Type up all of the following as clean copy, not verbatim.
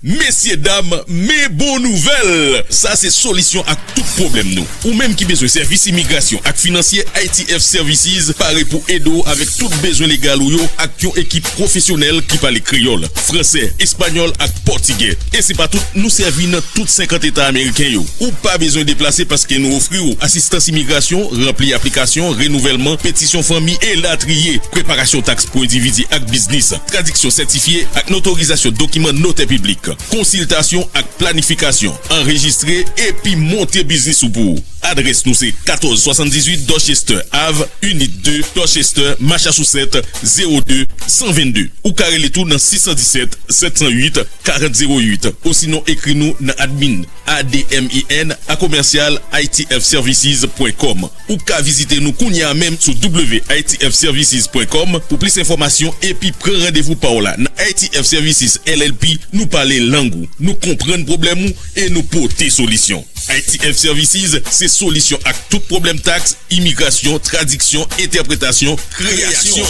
Messieurs, dames, mes bonnes nouvelles. Ça, c'est solution à tout problème, nous. Ou même qui besoin service immigration ak financier ITF Services, paré pour aider avec tout besoin légal ou yo ak yon équipe professionnelle qui parle créole, français, espagnol ak portugais. Et c'est pas tout, nous servir dans toutes 50 États américains yo. Ou pas besoin de déplacer parce que nous offrons assistance immigration, rempli application, renouvellement, pétition famille et latrier, préparation taxe pour individu ak business, traduction certifiée ak notarisation document notaire public. Consultation ak planification, enregistré et puis monter business ou pour. Adresse nous c'est 1478 Dorchester Ave, Unit 2, Dorchester, Massachusetts 02 122. Ou carré les tours dans 617 708 4008. Ou sinon écris nous dans admin ADMIN à commercial itfservices.com. Ou qu'à visiter nous kounya même sur witfservices.com pour plus d'informations et puis prendre rendez-vous par là. Dans ITF Services LLP, nous parler langue, nous comprendre problème et nous porter solution. ITF Services, c'est solution à tout problème taxe, immigration, traduction, interprétation, création.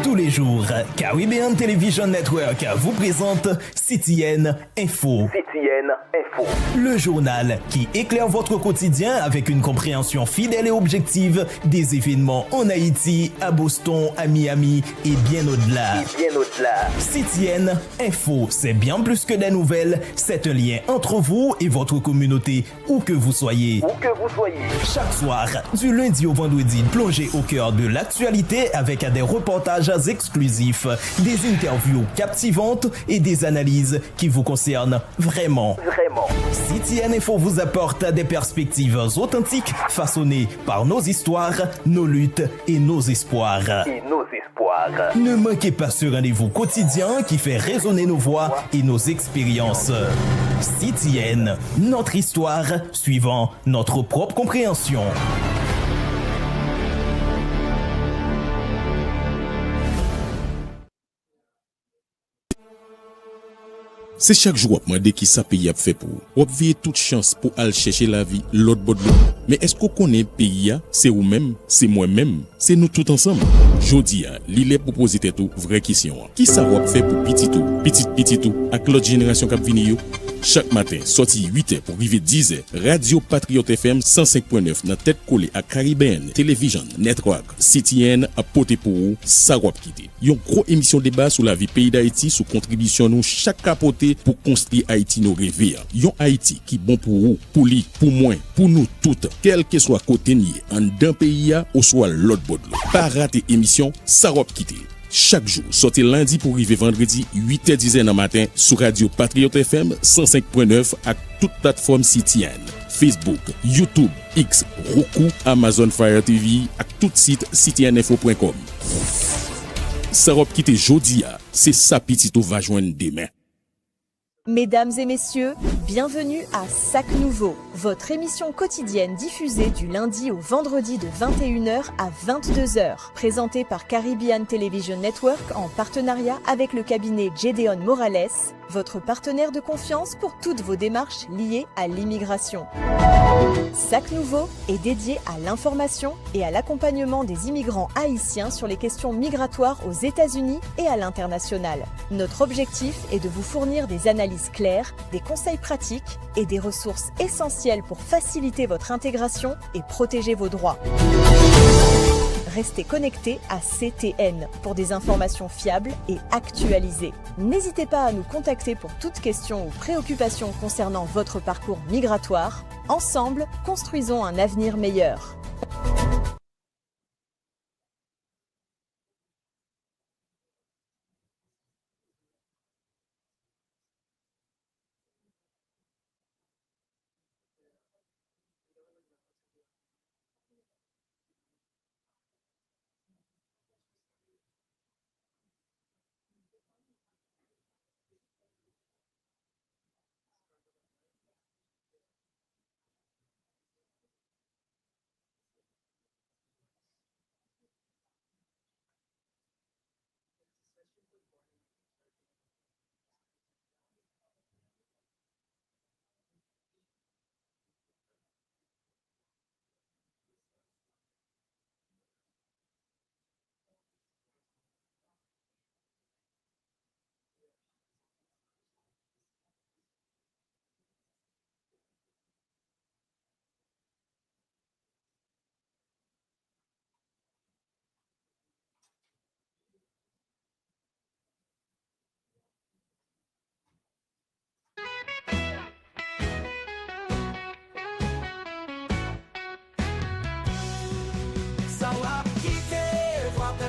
Tous les jours, Caribbean Television Network vous présente Sitiasyon Info. Le journal qui éclaire votre quotidien avec une compréhension fidèle et objective des événements en Haïti, à Boston, à Miami et bien au-delà. Sitiasyon Info, c'est bien plus que des nouvelles, c'est un lien entre vous et votre communauté, où que vous soyez. Chaque soir, du lundi au vendredi, plongez au cœur de l'actualité avec des reportages exclusifs, des interviews captivantes et des analyses qui vous concernent vraiment. Sitiasyon Info vous apporte des perspectives authentiques façonnées par nos histoires, nos luttes et nos espoirs. Ne manquez pas ce rendez-vous quotidien qui fait résonner nos voix et nos expériences. Sitiasyon, notre histoire suivant notre propre compréhension. C'est chaque jour moi dès qui ça pays a fait pour. On vient toute chance pour aller chercher la vie l'autre bord de l'eau. Mais est-ce qu'on connaît pays a, c'est ou même, c'est moi-même, c'est nous tous ensemble. Jodi a, li les proposer tout vraie question. Qui ça va faire pour petit tout avec l'autre génération qui vient yo? Chaque matin, sorti 8h pour arriver 10h, Radio Patriote FM 105.9 dans tête collée à Caribbean Television Network Sitiasyon a porté pour vous, ça va quitter. Yon gros émission débat sur la vie pays d'Haïti, sous contribution nous chaque capoté pour construire Haïti nos rêves. Yon Haïti qui bon pour vous, pour lui, pour moi, pour nous toutes, quel que soit côté nié, en d'un pays ou soit l'autre bord de l'eau. Pas rater émission, ça va quitter. Chaque jour, sortez lundi pour arriver vendredi 8h10 dans matin sur Radio Patriote FM 105.9 à toute plateforme Sitiasyon, Facebook, YouTube, X, Roku, Amazon Fire TV à tout site sitiasyonfo.com. Ça va quitter jodi a, c'est ça petit tout va joindre demain. Mesdames et messieurs, bienvenue à Sac Nouveau, votre émission quotidienne diffusée du lundi au vendredi de 21h à 22h, présentée par Caribbean Television Network en partenariat avec le cabinet Gédéon Morales, votre partenaire de confiance pour toutes vos démarches liées à l'immigration. Sac Nouveau est dédié à l'information et à l'accompagnement des immigrants haïtiens sur les questions migratoires aux États-Unis et à l'international. Notre objectif est de vous fournir des analyses claires, des conseils pratiques et des ressources essentielles pour faciliter votre intégration et protéger vos droits. Restez connectés à CTN pour des informations fiables et actualisées. N'hésitez pas à nous contacter pour toute question ou préoccupation concernant votre parcours migratoire. Ensemble, construisons un avenir meilleur.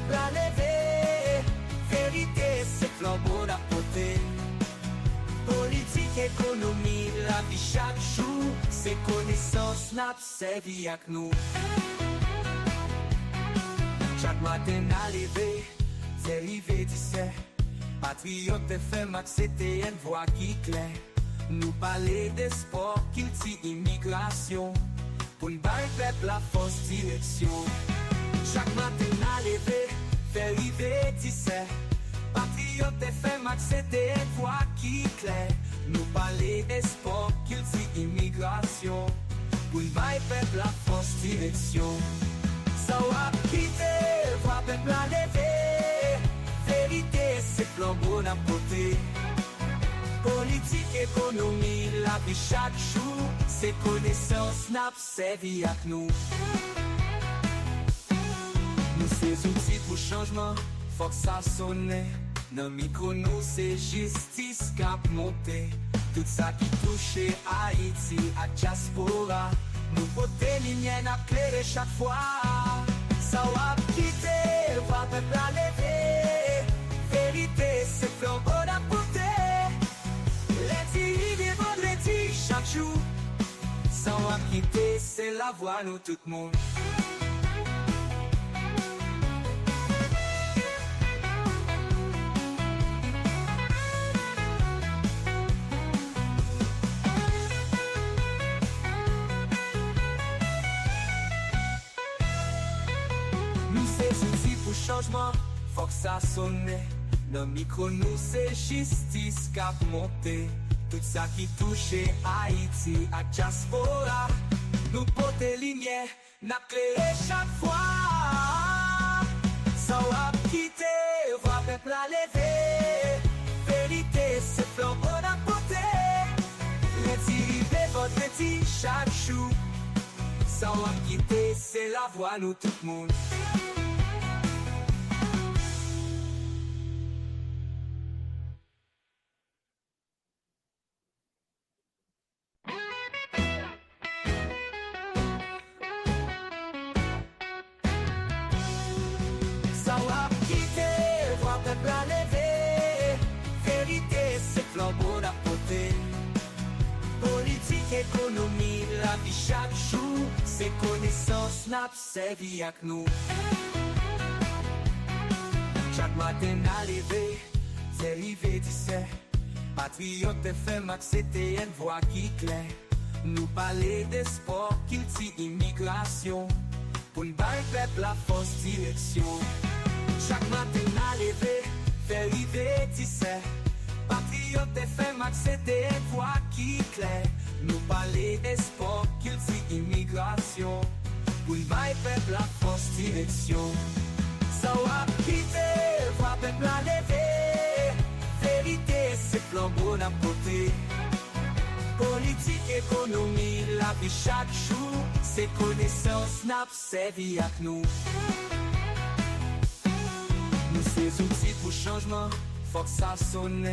peuple à lever. Vérité, c'est flambeau d'apporter. Politique, économie, la vie chaque jour. C'est connaissances, n'a servi avec nous. Chaque matin à lever, c'est arrivé, tu sais. Patriote FM, c'était une voix qui claire. Nous parler des sports, qu'il tire immigration. Pour nous battre peuple la fausse direction. Chaque matin à lever, fait arriver, tu sais. Patriote FM, c'était une voix qui claire. Nous parler des sports, qu'il tire immigration. Pour nous battre peuple la fausse direction. Ça va quitter, voix peuple à lever. Vérité, c'est flambeau d'apporter. Politique, économie, la vie chaque jour. C'est connaissances, n'a servi avec nous. Nous ces outils pour changement, faut que ça sonne. Dans micro nous c'est justice cap monté. Tout ça qui touche Haïti à diaspora. Nous porter lumière à clairer chaque fois. Ça va quitter, va peuple à lever. Vérité, c'est flambeau d'apporter. Lundi et vendredi chaque jour. Sans va quitter, c'est la voix nous tout le monde. Nous c'est outils pour changement, faut que ça sonne. Dans micro nous c'est justice cap monté. Tout ça qui touche Haïti à diaspora. Nous porter lumière, n'a clairé chaque fois. Ça va quitter, va peuple à lever. Vérité, c'est flambeau d'apporter. Lundi et vendredi chaque jour. Ça va quitter, c'est la voix nous tout le monde. Politique, économie, la vie chaque jour. C'est connaissances, n'a servi avec nous. Chaque matin à lever, c'est arrivé, tu sais. Patriote FM, c'était une voix qui claire. Nous parler des sports, qu'il tire immigration. Pour nous battre peuple la fausse direction. Chaque matin à lever, fait arriver, tu sais. Patriote FM, c'était une voix qui claire. Nous parler des sports, qu'il tire immigration. Pour nous battre peuple la fausse direction. Ça va quitter, va peuple à lever. Vérité, c'est flambeau d'apporter. Politique, économie, la vie chaque jour. C'est connaissances, n'a servi avec nous. Nous ces outils pour changement, faut que ça sonne.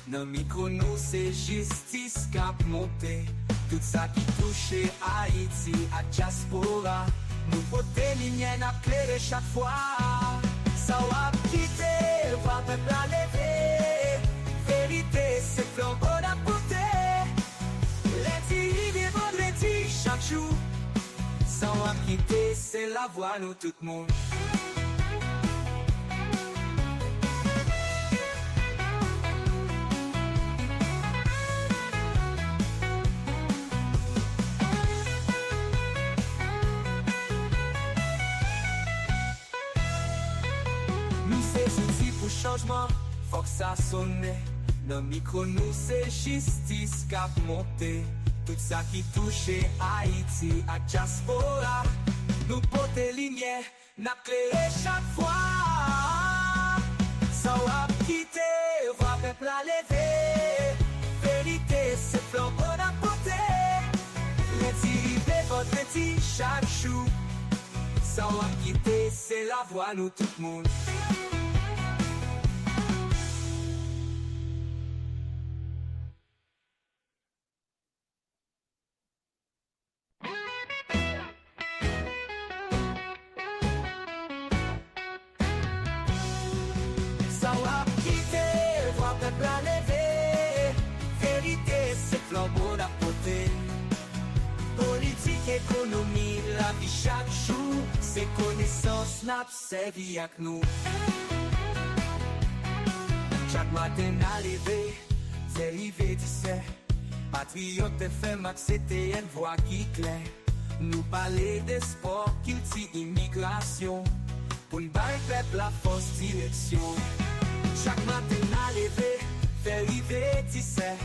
Dans micro nous c'est justice cap monté. Tout ça qui touche Haïti à diaspora. Nous porter lumière à clairer chaque fois. Ça va quitter, va peuple à lever. Vérité, c'est flambeau d'apporter. Lundi et vendredi chaque jour. Ça va quitter, c'est la voix nous tout le monde. Changement, faut que ça sonne. Dans micro nous c'est justice cap monté. Tout ça qui touche Haïti à diaspora. Nous porter lumière, n'a clairé chaque fois. Ça va quitter, va peuple à lever. Vérité, c'est flambeau d'apporter. Lundi et vendredi chaque jour. Ça va quitter, c'est la voix nous tout le monde. économie, la vie chaque jour, c'est connaissances n'a servi avec nous. Chaque matin à lever, c'est arrivé, tu sais. Patriote FM, c'était une voix qui claire. Nous parler des sports, culture, immigration. Pour le bail peuple, la fausse direction. Chaque matin à lever, fait arriver, tu sais.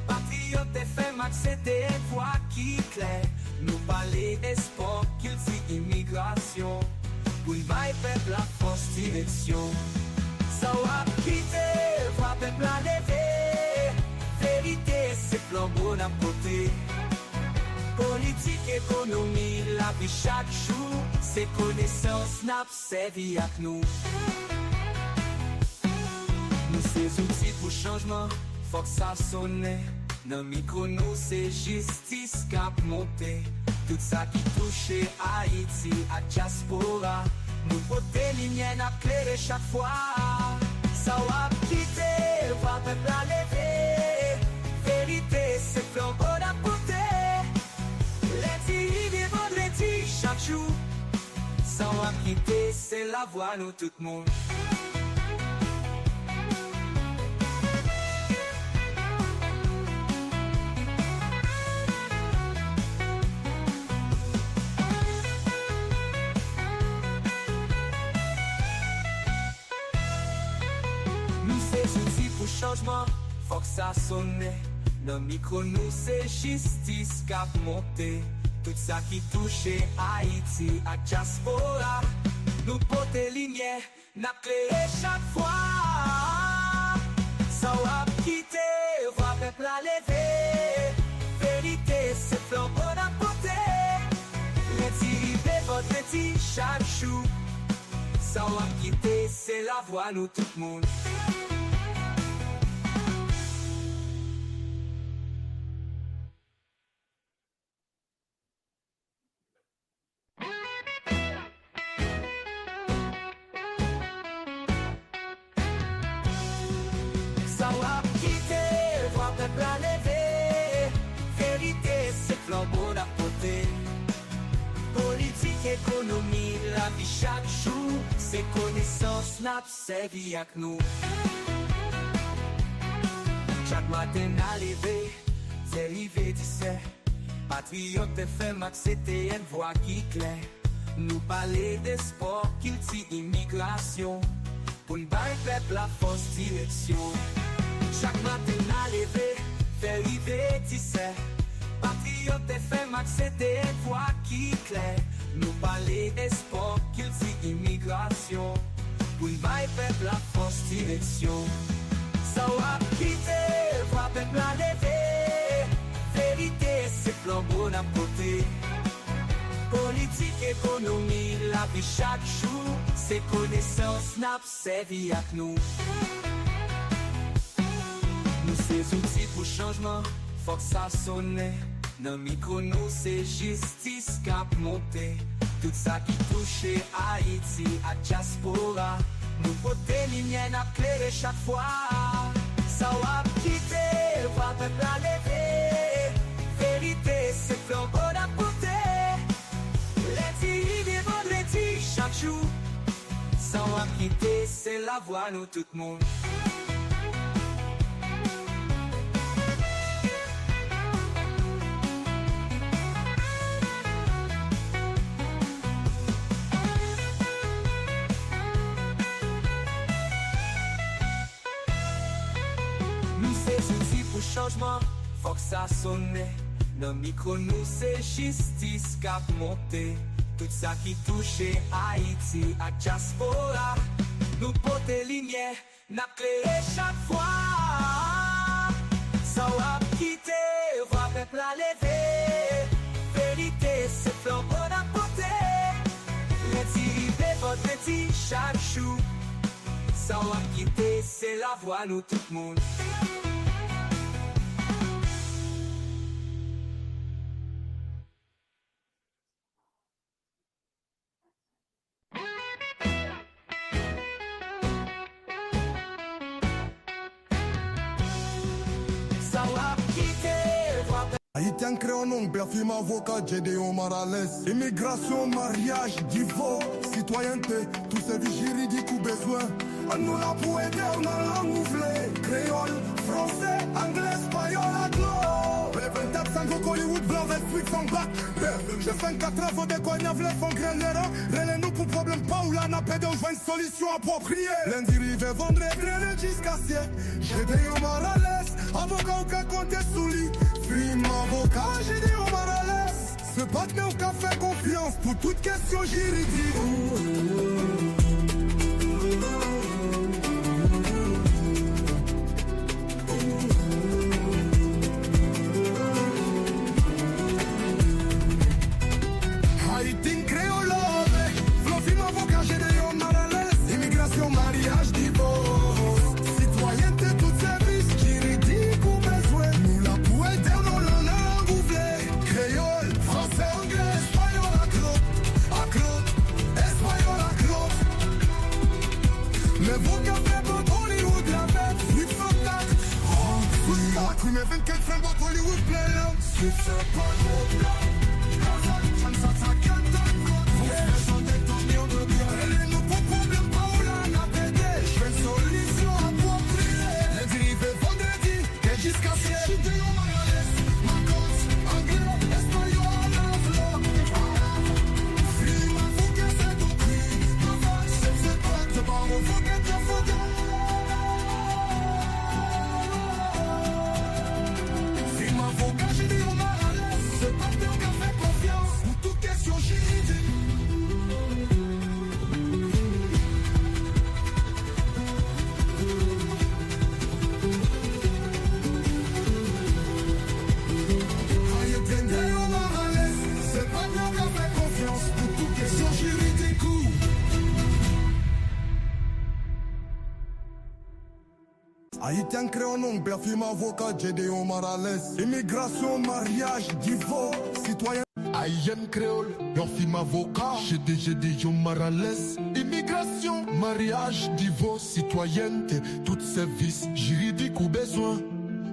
Patriote FM, c'était une voix qui claire. Nous parler des sports, culture, immigration. Pour le bail peuple, la fausse direction. Ça va quitter, voix peuple à lever. Vérité, c'est flambeau d'un côté. Politique, économie, la vie chaque jour, c'est connaissances n'a servi avec nous. Nous ces outils pour changement, faut que ça sonne. Dans micro nous c'est justice cap monté. Tout ça qui touche Haïti à diaspora. Nous porter lumière à clairer chaque fois. Ça va quitter, va peuple à lever. Vérité, c'est flambeau d'un côté. Lundi et vendredi, chaque jour. Sans va quitter, c'est la voix, nous tout le monde. Nous c'est outils pour changement, faut que ça sonne. Dans micro nous c'est justice cap monté. Tout ça qui touche Haïti à diaspora. Nous porter lumière, n'a clairé chaque fois. Ça va quitter, va peuple à lever. Vérité, c'est flambeau d'un côté. Lundi et vendredi chaque jour. Ça va quitter, c'est la voix, nous tout le monde. Politique, économie, la vie chaque jour, c'est connaissances n'a servi avec nous. Chaque matin à lever, c'est arrivé, tu sais. Patriote FM, c'était une voix qui claire. Nous parler des sports, culture, immigration. Pour le bail peuple, la fausse direction. Chaque matin à lever, fait arriver, tu sais. Patriote FM, c'était une voix qui claire. Nous parler des sports, culture, immigration. Pour le bail peuple, la fausse direction. Ça va quitter, va peuple à lever. Vérité, c'est flambeau d'un côté. Politique, économie, la vie chaque jour, c'est connaissances n'a servi avec nous. Nous ces outils pour changement, faut que ça sonne. Dans micro nous c'est justice cap monté. Tout ça qui touche Haïti à diaspora. Nous porter lumière à clairer chaque fois. Ça va quitter, va peuple à lever. Vérité, c'est flambeau d'un côté. Lundi et vendredi chaque jour. Ça va quitter, c'est la voix, nous tout le monde. Changement, faut que ça sonne. Dans micro nous c'est justice cap monté. Tout ça qui touche Haïti à diaspora. Nous porter lumière, n'a clairé chaque fois. Ça va quitter, va peuple à lever. Vérité, c'est flambeau d'un côté. Lundi et vendredi chaque jour. Ça va quitter, c'est la voix, nous tout le monde. Haïtien créole non, perfime avocat, Gédéon Morales. Immigration, mariage, divorce, citoyenneté, tous services juridiques ou besoin. On nous l'a pour aider, on a langue ouvrée. Créole, français, anglais, espagnol, aglo. Reprezantan Sekretè Hollywood, blanc, vert, fuite, sans bac. Je fais 4 ans, faut des coignons, v'lait font grêlera. Relais-nous pour problème pas ou la nappe de jouer une solution appropriée. Lundi, rive, vendredi, grêle jusqu'à ciel. Gédéon Morales, avocat ou qu'à compter sous lit. Film avocat, Gédéon Morales. Ce partenaire qu'a fait confiance pour toute question juridique. Haïti créole, film avocat, Gédéon Morales. Immigration, mariage, divorce, citoyenneté, tout service juridique ou besoin. Nous la pour aider, nous la langue ouvrée. Créole, français, anglais, espagnol, aglo, espagnol, aglo. Mais vous qui avez bon Hollywood, la fête, 8 fantasmes. Oh, oui, mais 24 francs pour Hollywood, plein. C'est ça, pas de blanc. Jusqu'à ciel, Gédéon Morales, Marcos, anglais, espagnol, aglo. Film avocat, c'est ton prix. C'est pas de bon, on faut que tu fasses. Film avocat, Gédéon Morales. C'est pas de bon, on fait confiance pour toute question juridique. Haïtien créole non, perfime avocat, Gédéon Morales. Immigration, mariage, divorce, citoyen. Haïtien créole, perfime avocat, Gédéon Morales. Immigration, mariage, divorce, citoyenneté, tout service juridique ou besoin.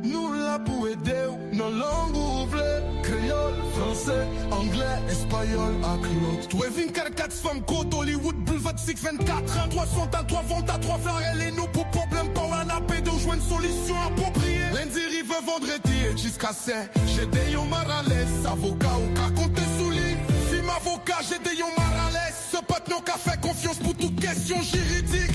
Nous la pour aider, nos langues ouvrées. Créole, français, anglais, espagnol, aglo. Toi, 24 femmes, côte, Hollywood, boulevard 6, 24 ans. 300 à 3 ventes à 3 frères, et nous pour problème, pour la nappe de jouer une solution appropriée. Lundi, rive, vendredi, jusqu'à 7. Gédéon Morales, avocat ou qu'à compter sous lit. Film avocat, Gédéon Morales. Ce partenaire qu'a fait confiance pour toute question juridique.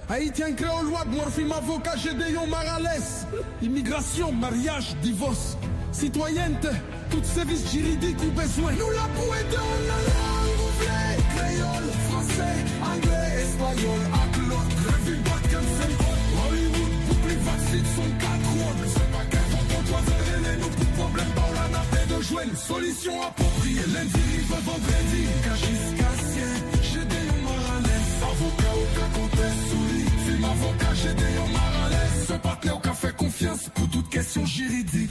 Haïtien créole, loi de morphime avocat, Gédéon Morales. Immigration, mariage, divorce, citoyenneté, tout service juridique ou besoin. Nous la pour aider, on a langue ouvrée. Créole, français, anglais, espagnol, aglo. Revue bac, Hollywood, pour plus facile, sont 4 rôles. C'est pas qu'un fond, on doit faire nous pour problème, par la nappe de jouer une solution appropriée. Lundi, rive, vendredi, jusqu'à ciel. Gédéon Morales, avocat au cas compter sous lit. Film avocat, Gédéon Morales. Ce partenaire qui a fait confiance pour toute question juridique.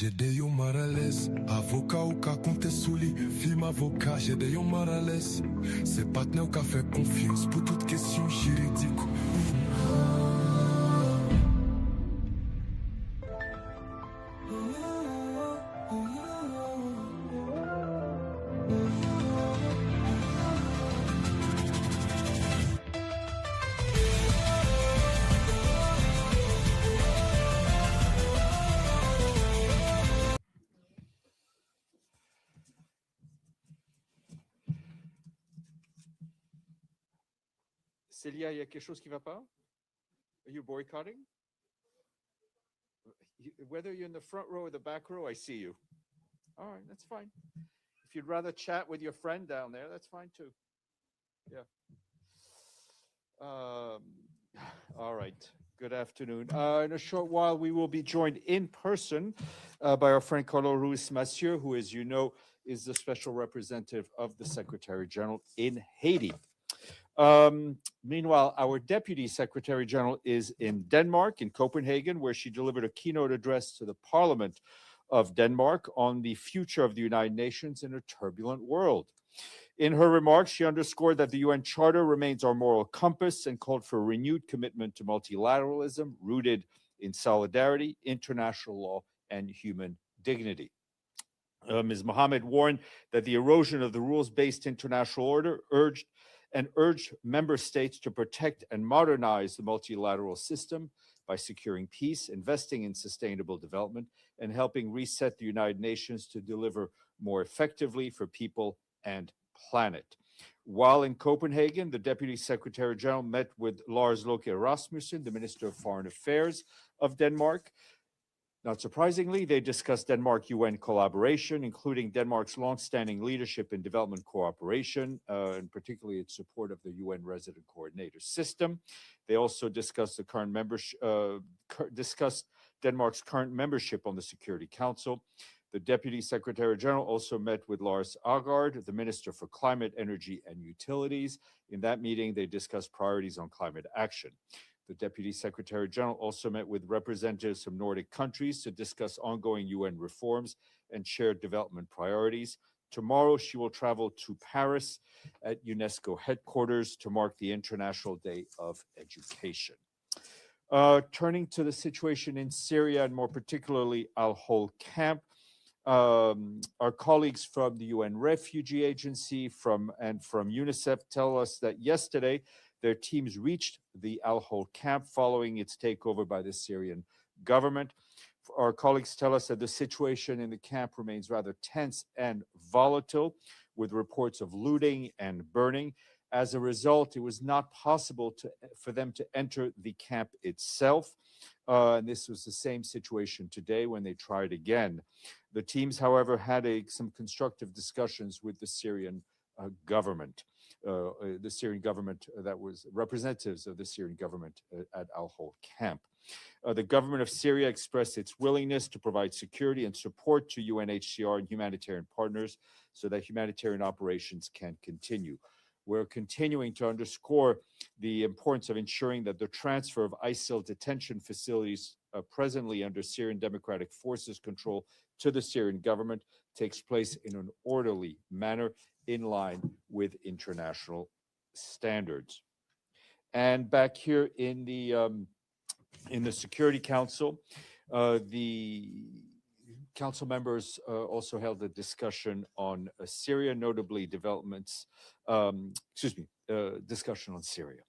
j'ai des yon marales. Avocat ou ka compte sous li, film avocat, j'ai des yon marales. C'est partenaire ou ka fait confiance pour toute question juridique. Célia, il y a quelque chose qui ne va pas? Are you boycotting? Whether you're in the front row or the back row, I see you. All right, that's fine. If you'd rather chat with your friend down there, that's fine too. Yeah. All right. Good afternoon. In a short while, we will be joined in person by our friend Carlos Ruiz Massieu, who, as you know, is the special representative of the Secretary General in Haiti. Meanwhile, our Deputy Secretary General is in Denmark, in Copenhagen, where she delivered a keynote address to the Parliament of Denmark on the future of the United Nations in a turbulent world. In her remarks, she underscored that the UN Charter remains our moral compass and called for a renewed commitment to multilateralism rooted in solidarity, international law, and human dignity. Ms. Mohammed warned that the erosion of the rules-based international order urged member states to protect and modernize the multilateral system by securing peace, investing in sustainable development, and helping reset the United Nations to deliver more effectively for people and planet. While in Copenhagen, the Deputy Secretary General met with Lars Løkke Rasmussen, the Minister of Foreign Affairs of Denmark. Not surprisingly, they discussed Denmark-UN collaboration, including Denmark's longstanding leadership in development cooperation, and particularly its support of the UN Resident Coordinator System. They also discussed discussed Denmark's current membership on the Security Council. The Deputy Secretary General also met with Lars Agard, the Minister for Climate, Energy, and Utilities. In that meeting, they discussed priorities on climate action. The Deputy Secretary General also met with representatives from Nordic countries to discuss ongoing UN reforms and shared development priorities. Tomorrow, she will travel to Paris at UNESCO headquarters to mark the International Day of Education. Turning to the situation in Syria, and more particularly Al-Hol camp, our colleagues from the UN Refugee Agency and from UNICEF tell us that yesterday, their teams reached the Al-Hol camp following its takeover by the Syrian government. Our colleagues tell us that the situation in the camp remains rather tense and volatile, with reports of looting and burning. As a result, it was not possible for them to enter the camp itself. And this was the same situation today when they tried again. The teams, however, had some constructive discussions with the Syrian government. That was representatives of the Syrian government at Al-Hol camp. The government of Syria expressed its willingness to provide security and support to UNHCR and humanitarian partners so that humanitarian operations can continue. We're continuing to underscore the importance of ensuring that the transfer of ISIL detention facilities presently under Syrian Democratic Forces control to the Syrian government takes place in an orderly manner in line with international standards. And back here in the Security Council, the council members also held a discussion on Syria, notably discussion on Syria.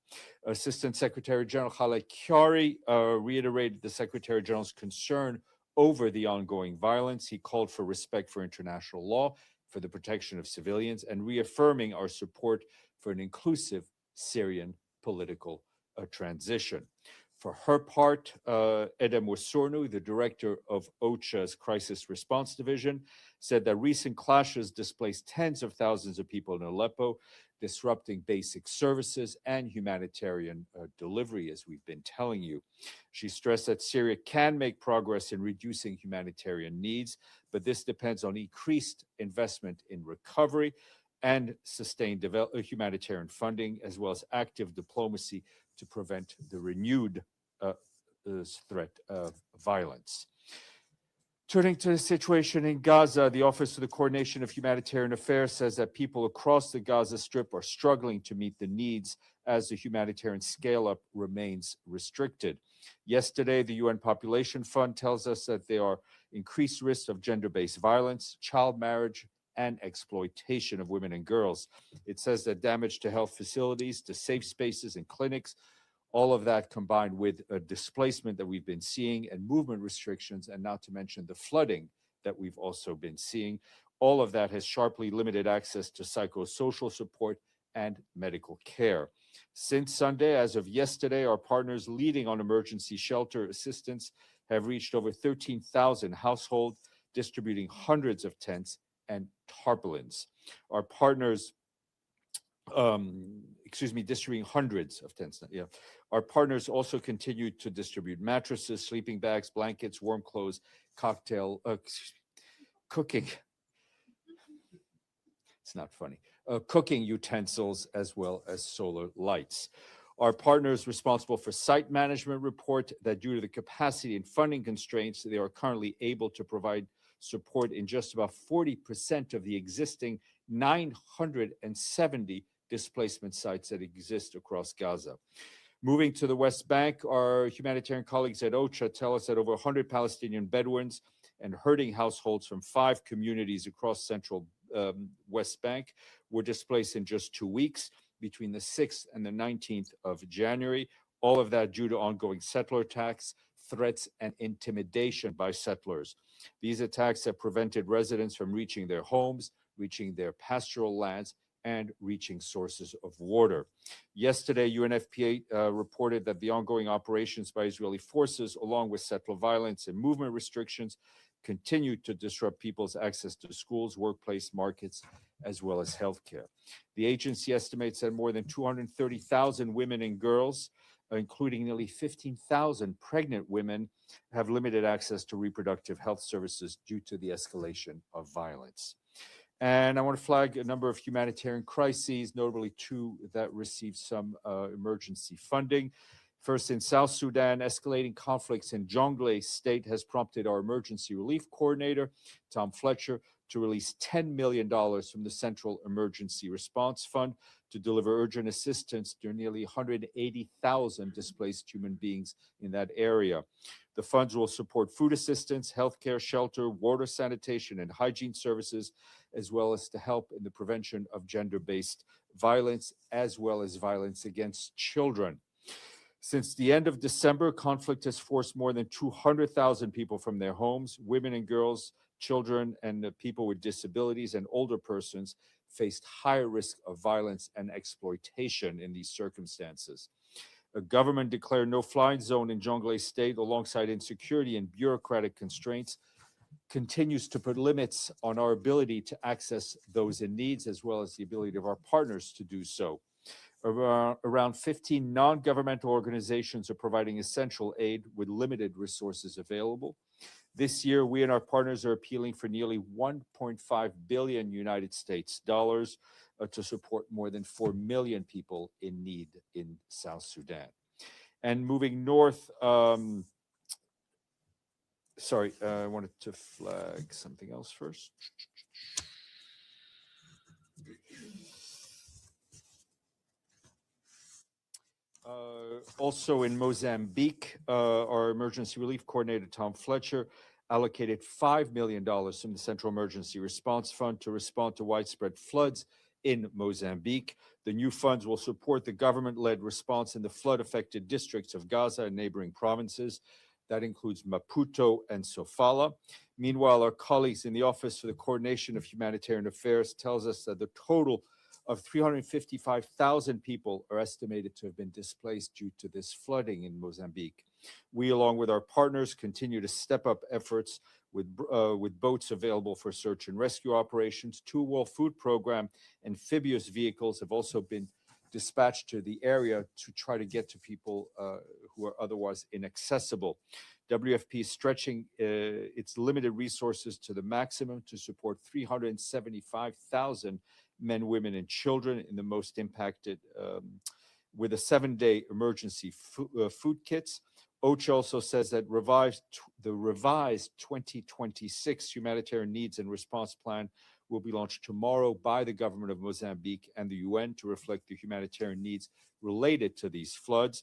Assistant Secretary General Khaled Kyari reiterated the Secretary General's concern over the ongoing violence. He called for respect for international law, for the protection of civilians, and reaffirming our support for an inclusive Syrian political transition. For her part, Edem Wasornu, the director of OCHA's Crisis Response Division, said that recent clashes displaced tens of thousands of people in Aleppo, disrupting basic services and humanitarian delivery, as we've been telling you. She stressed that Syria can make progress in reducing humanitarian needs, but this depends on increased investment in recovery and sustained humanitarian funding, as well as active diplomacy to prevent the renewed threat of violence. Turning to the situation in Gaza, the Office of the Coordination of Humanitarian Affairs says that people across the Gaza Strip are struggling to meet the needs as the humanitarian scale-up remains restricted. Yesterday, the UN Population Fund tells us that there are increased risks of gender-based violence, child marriage, and exploitation of women and girls. It says that damage to health facilities, to safe spaces and clinics, all of that combined with a displacement that we've been seeing and movement restrictions, and not to mention the flooding that we've also been seeing, all of that has sharply limited access to psychosocial support and medical care. Since Sunday, as of yesterday, our partners leading on emergency shelter assistance have reached over 13,000 households, distributing hundreds of tents and tarpaulins. Our partners distributing hundreds of tents. Yeah. Our partners also continue to distribute mattresses, sleeping bags, blankets, warm clothes, cooking. It's not funny. Cooking utensils, as well as solar lights. Our partners responsible for site management report that due to the capacity and funding constraints, they are currently able to provide support in just about 40% of the existing 970 displacement sites that exist across Gaza. Moving to the West Bank, our humanitarian colleagues at OCHA tell us that over 100 Palestinian Bedouins and herding households from 5 communities across central West Bank were displaced in just 2 weeks between the 6th and the 19th of January. All of that due to ongoing settler attacks, threats, and intimidation by settlers. These attacks have prevented residents from reaching their homes, reaching their pastoral lands, and reaching sources of water. Yesterday, UNFPA reported that the ongoing operations by Israeli forces, along with settler violence and movement restrictions, continue to disrupt people's access to schools, workplace, markets, as well as healthcare. The agency estimates that more than 230,000 women and girls, including nearly 15,000 pregnant women, have limited access to reproductive health services due to the escalation of violence. And I want to flag a number of humanitarian crises, notably 2 that received some emergency funding. First, in South Sudan, escalating conflicts in Jonglei State has prompted our emergency relief coordinator, Tom Fletcher, to release $10 million from the Central Emergency Response Fund to deliver urgent assistance to nearly 180,000 displaced human beings in that area. The funds will support food assistance, healthcare, shelter, water, sanitation, and hygiene services, as well as to help in the prevention of gender-based violence, as well as violence against children. Since the end of December, conflict has forced more than 200,000 people from their homes. Women and girls, children, and people with disabilities and older persons faced higher risk of violence and exploitation in these circumstances. A government declared no-fly zone in Jonglei State, alongside insecurity and bureaucratic constraints, continues to put limits on our ability to access those in need, as well as the ability of our partners to do so. Around 15 non-governmental organizations are providing essential aid with limited resources available. This year, we and our partners are appealing for nearly 1.5 billion United States dollars to support more than 4 million people in need in South Sudan. And moving north, I wanted to flag something else first. Also in Mozambique, our emergency relief coordinator, Tom Fletcher, allocated $5 million from the Central Emergency Response Fund to respond to widespread floods in Mozambique. The new funds will support the government-led response in the flood-affected districts of Gaza and neighboring provinces. That includes Maputo and Sofala. Meanwhile, our colleagues in the Office for the Coordination of Humanitarian Affairs tells us that the total of 355,000 people are estimated to have been displaced due to this flooding in Mozambique. We, along with our partners, continue to step up efforts with boats available for search and rescue operations. 2 World Food Program amphibious vehicles have also been dispatched to the area to try to get to people who are otherwise inaccessible. WFP is stretching its limited resources to the maximum to support 375,000 men, women, and children in the most impacted with a 7-day emergency food kits. OCHA also says that the revised 2026 humanitarian needs and response plan will be launched tomorrow by the government of Mozambique and the UN to reflect the humanitarian needs related to these floods.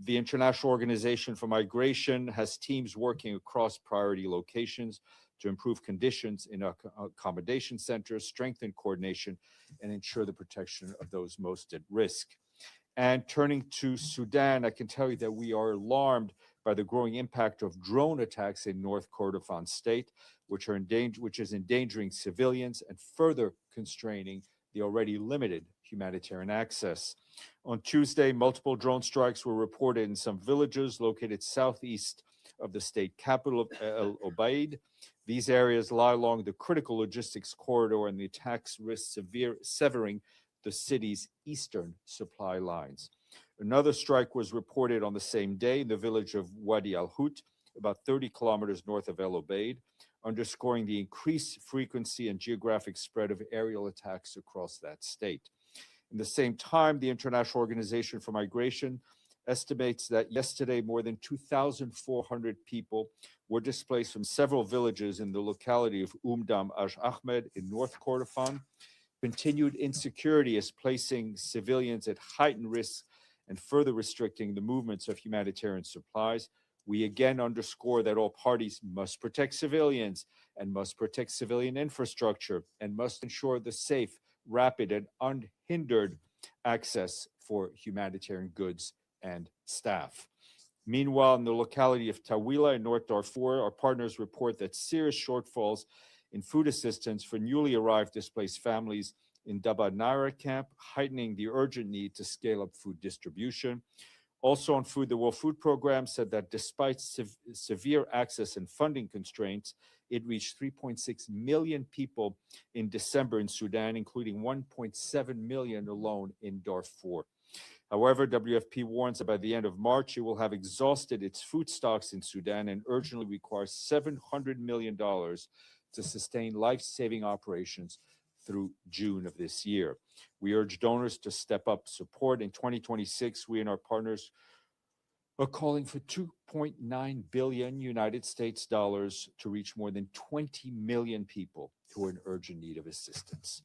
The International Organization for Migration has teams working across priority locations to improve conditions in accommodation centers, strengthen coordination, and ensure the protection of those most at risk. And turning to Sudan, I can tell you that we are alarmed by the growing impact of drone attacks in North Kordofan state, which is endangering civilians and further constraining the already limited humanitarian access. On Tuesday, multiple drone strikes were reported in some villages located southeast of the state capital of El Obeid. These areas lie along the critical logistics corridor, and the attacks risk severing the city's eastern supply lines. Another strike was reported on the same day in the village of Wadi al-Hut, about 30 kilometers north of El Obeid, underscoring the increased frequency and geographic spread of aerial attacks across that state. In the same time, the International Organization for Migration estimates that yesterday more than 2,400 people were displaced from several villages in the locality of Umdam Aj Ahmed in North Kordofan. Continued insecurity is placing civilians at heightened risk and further restricting the movements of humanitarian supplies. We again underscore that all parties must protect civilians and must protect civilian infrastructure and must ensure the safe, rapid, and unhindered access for humanitarian goods and staff. Meanwhile, in the locality of Tawila in North Darfur, our partners report that serious shortfalls in food assistance for newly arrived displaced families in Daba Naira camp, heightening the urgent need to scale up food distribution. Also on food, the World Food Program said that despite severe access and funding constraints, it reached 3.6 million people in December in Sudan, including 1.7 million alone in Darfur. However, WFP warns that by the end of March, it will have exhausted its food stocks in Sudan and urgently requires $700 million to sustain life-saving operations through June of this year. We urge donors to step up support. In 2026, we and our partners are calling for 2.9 billion United States dollars to reach more than 20 million people who are in urgent need of assistance.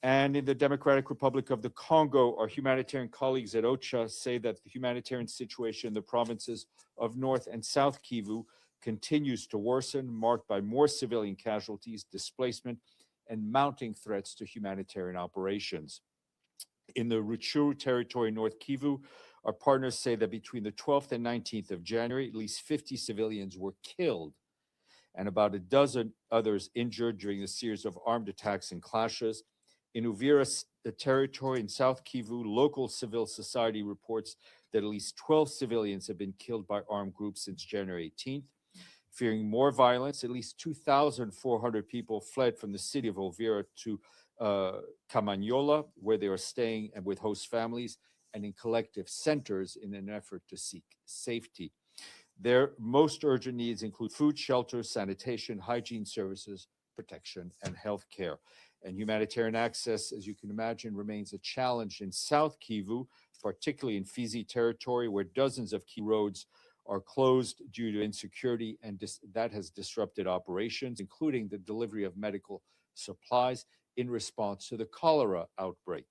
And in the Democratic Republic of the Congo, our humanitarian colleagues at OCHA say that the humanitarian situation in the provinces of North and South Kivu continues to worsen, marked by more civilian casualties, displacement, and mounting threats to humanitarian operations. In the Rutshuru territory, North Kivu, our partners say that between the 12th and 19th of January, at least 50 civilians were killed and about a dozen others injured during a series of armed attacks and clashes. In Uvira, the territory in South Kivu, local civil society reports that at least 12 civilians have been killed by armed groups since January 18th. Fearing more violence, at least 2,400 people fled from the city of Uvira to Kamanyola, where they are staying and with host families and in collective centers in an effort to seek safety. Their most urgent needs include food, shelter, sanitation, hygiene services, protection, and health care. And humanitarian access, as you can imagine, remains a challenge in South Kivu, particularly in Fizi territory, where dozens of key roads are closed due to insecurity, and that has disrupted operations, including the delivery of medical supplies in response to the cholera outbreak.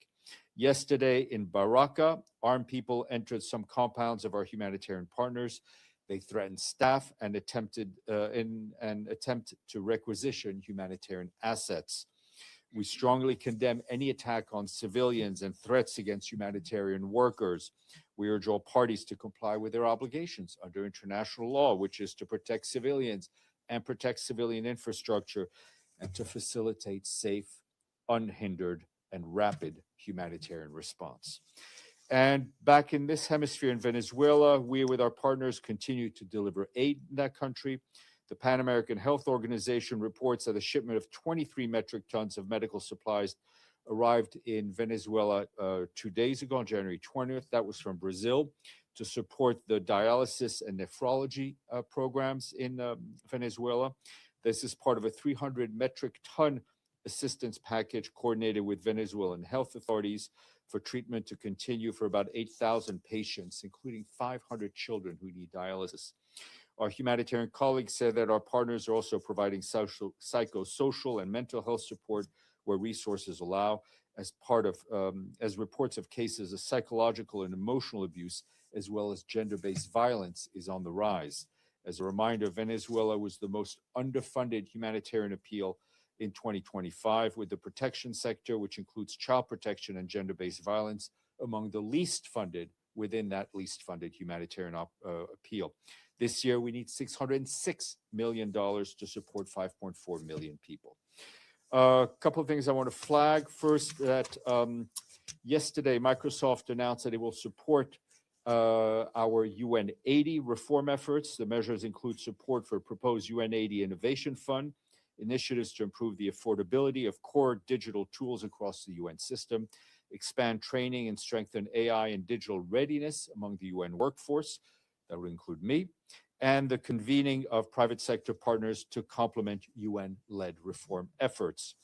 Yesterday in Baraka, armed people entered some compounds of our humanitarian partners. They threatened staff and attempted to requisition humanitarian assets. We strongly condemn any attack on civilians and threats against humanitarian workers. We urge all parties to comply with their obligations under international law, which is to protect civilians and protect civilian infrastructure and to facilitate safe, unhindered, and rapid humanitarian response. And back in this hemisphere in Venezuela, we with our partners continue to deliver aid in that country. The Pan American Health Organization reports that a shipment of 23 metric tons of medical supplies arrived in Venezuela 2 days ago, on January 20th. That was from Brazil to support the dialysis and nephrology programs in Venezuela. This is part of a 300 metric ton assistance package coordinated with Venezuelan health authorities. for treatment to continue for about 8,000 patients, including 500 children who need dialysis. Our humanitarian colleagues said that our partners are also providing psychosocial and mental health support where resources allow, as part of, as reports of cases of psychological and emotional abuse, as well as gender-based violence, is on the rise. As a reminder, Venezuela was the most underfunded humanitarian appeal in 2025, with the protection sector, which includes child protection and gender-based violence, among the least funded within that least funded humanitarian appeal. This year, we need $606 million to support 5.4 million people. A couple of things I want to flag. First, that yesterday, Microsoft announced that it will support our UN 80 reform efforts. The measures include support for a proposed UN 80 Innovation Fund, initiatives to improve the affordability of core digital tools across the UN system, expand training and strengthen AI and digital readiness among the UN workforce, that would include me, and the convening of private sector partners to complement UN-led reform efforts.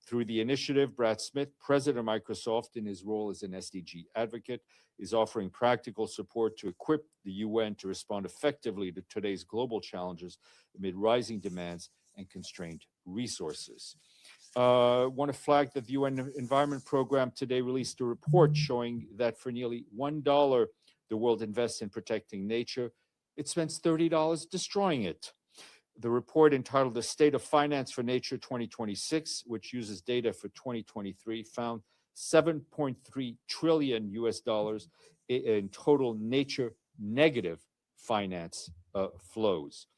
Through the initiative, Brad Smith, president of Microsoft, in his role as an SDG advocate, is offering practical support to equip the UN to respond effectively to today's global challenges amid rising demands and constrained resources. I want to flag that the UN Environment Program today released a report showing that for nearly $1 the world invests in protecting nature, it spends $30 destroying it. The report, entitled The State of Finance for Nature 2026, which uses data for 2023, found $7.3 trillion in total nature negative finance flows.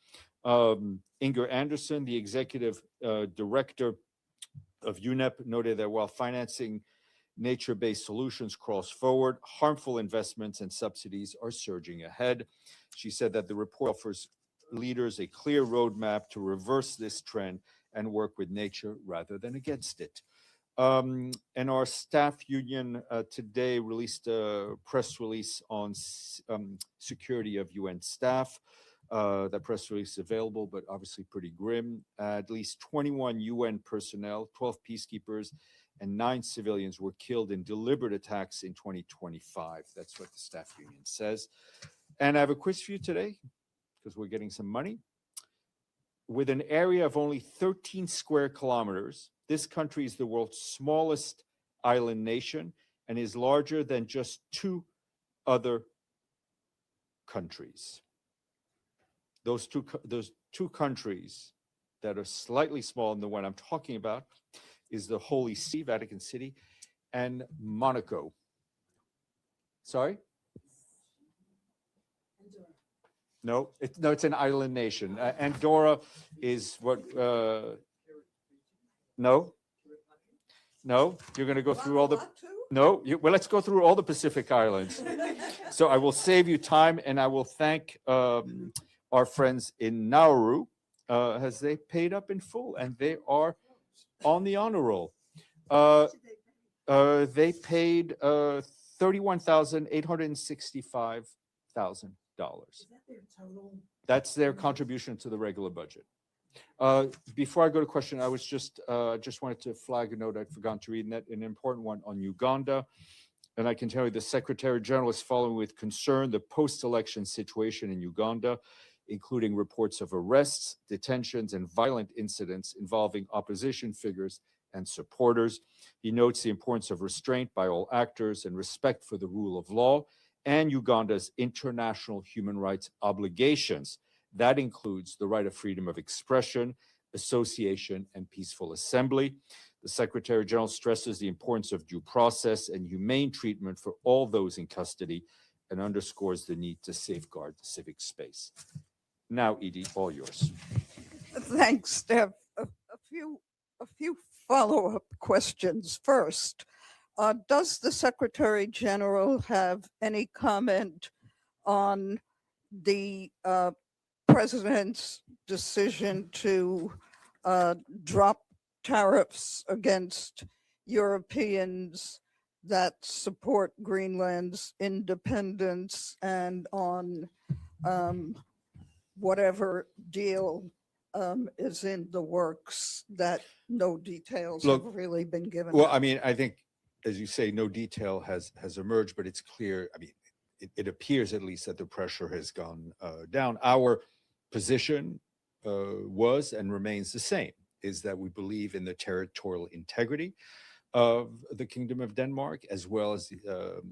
Inger Anderson, the executive director of UNEP, noted that while financing nature-based solutions cross forward, harmful investments and subsidies are surging ahead. She said that the report offers leaders a clear roadmap to reverse this trend and work with nature rather than against it. And our staff union today released a press release on security of UN staff. That press release is available, but obviously pretty grim. At least 21 UN personnel, 12 peacekeepers, and 9 civilians were killed in deliberate attacks in 2025. That's what the staff union says. And I have a quiz for you today, because we're getting some money. With an area of only 13 square kilometers, this country is the world's smallest island nation and is larger than just 2 other countries. Those two countries that are slightly smaller than the one I'm talking about is the Holy See, Vatican City, and Monaco. Sorry? No, it's an island nation. Andorra is what? No, you're going to go through all the. No, well, let's go through all the Pacific Islands. So I will save you time, and I will thank our friends in Nauru, as they paid up in full, and they are on the honor roll. They paid $31,865,000. That's their contribution to the regular budget. Before I go to question, I was just wanted to flag a note I'd forgotten to read, and that an important one on Uganda. And I can tell you the Secretary General is following with concern the post-election situation in Uganda, including reports of arrests, detentions, and violent incidents involving opposition figures and supporters. He notes the importance of restraint by all actors and respect for the rule of law and Uganda's international human rights obligations. That includes the right of freedom of expression, association, and peaceful assembly. The Secretary General stresses the importance of due process and humane treatment for all those in custody and underscores the need to safeguard the civic space. Now, Edie, all yours. Thanks, Steph. A few follow-up questions. First, does the Secretary General have any comment on the President's decision to drop tariffs against Europeans that support Greenland's independence, and on whatever deal is in the works that no details have really been given? Well, I mean, I think as you say, no detail has emerged, but it's clear. I mean, it appears at least that the pressure has gone down. Our position was and remains the same: is that we believe in the territorial integrity of the Kingdom of Denmark, as well as the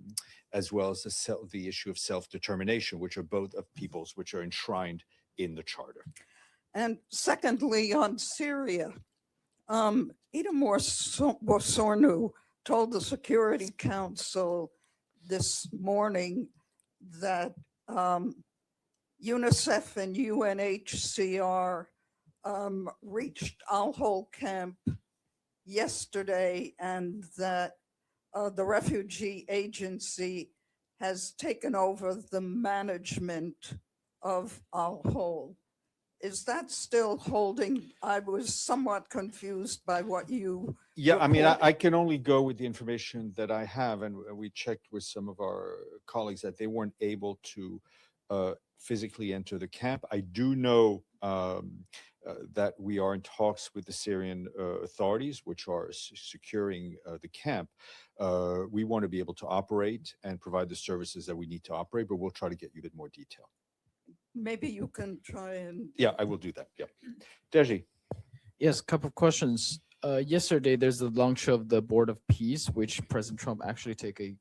issue of self-determination, which are both of peoples which are enshrined in the charter. And secondly, on Syria, Itamar Bosornu told the Security Council this morning that UNICEF and UNHCR reached Al-Hol camp yesterday, and that the refugee agency has taken over the management of Al-Hol. Is that still holding? I was somewhat confused by what you Yeah, I mean, reported. I can only go with the information that I have, and we checked with some of our colleagues that they weren't able to physically enter the camp. I do know that we are in talks with the Syrian authorities, which are securing the camp. We want to be able to operate and provide the services that we need to operate, but we'll try to get you a bit more detail. Maybe you can try and. Yeah, I will do that. Yeah. Deji. Yes, a couple of questions. Yesterday, there's the launch of the Board of Peace, which President Trump actually take a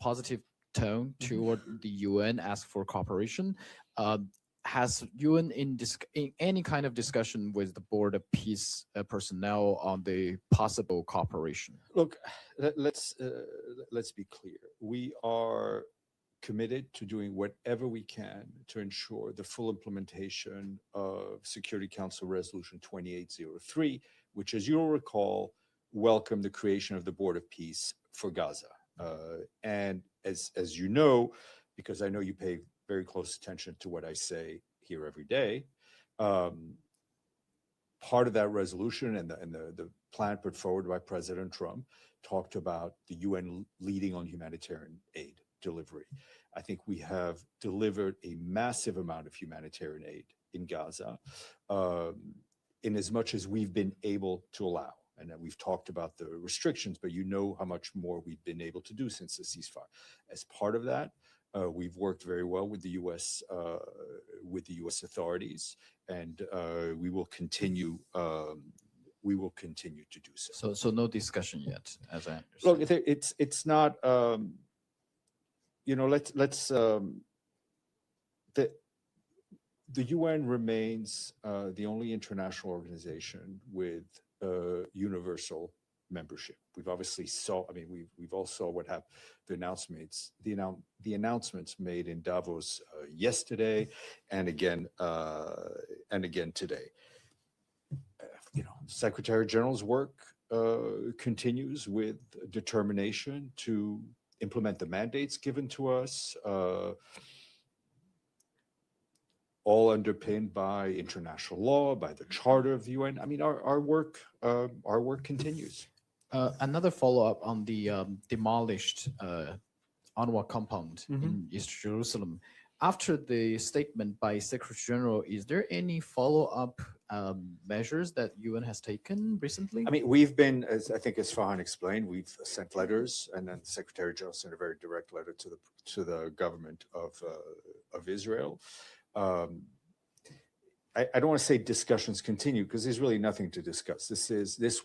positive tone toward the UN, ask for cooperation. Has UN in any kind of discussion with the Board of Peace personnel on the possible cooperation? Look, let's be clear. We are committed to doing whatever we can to ensure the full implementation of Security Council Resolution 2803, which, as you'll recall, welcomed the creation of the Board of Peace for Gaza. And as you know, because I know you pay very close attention to what I say here every day, part of that resolution and the plan put forward by President Trump talked about the UN leading on humanitarian aid delivery. I think we have delivered a massive amount of humanitarian aid in Gaza, in as much as we've been able to allow. And we've talked about the restrictions, but you know how much more we've been able to do since the ceasefire. As part of that, we've worked very well with the U.S. Authorities, and we will continue. We will continue to do so. So no discussion yet, as I understand. Look, it's not. The UN remains the only international organization with universal membership. We've obviously we've all saw what happened. The announcements made in Davos yesterday, and again today. Secretary General's work continues with determination to implement the mandates given to us, all underpinned by international law, by the Charter of the UN. I mean, our work continues. Another follow-up on the demolished UNRWA compound in East Jerusalem. After the statement by Secretary General, is there any follow-up measures that UN has taken recently? I mean, we've been, as Farhan explained, we've sent letters, and then the Secretary General sent a very direct letter to the government of Israel. I don't want to say discussions continue, because there's really nothing to discuss. This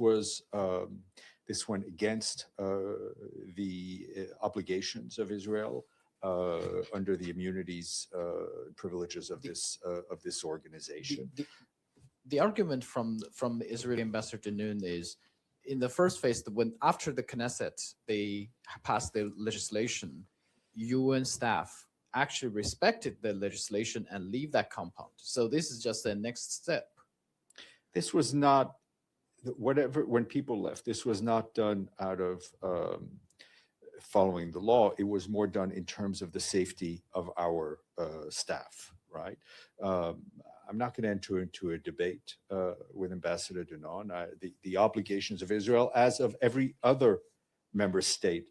went against the obligations of Israel under the immunities privileges of this organization. The argument from Israeli Ambassador Nun is, in the first phase, after the Knesset they passed the legislation, UN staff actually respected the legislation and leave that compound. So this is just the next step. This was not when people left. This was not done out of following the law. It was more done in terms of the safety of our staff, right? I'm not going to enter into a debate with Ambassador Danon. The obligations of Israel, as of every other member state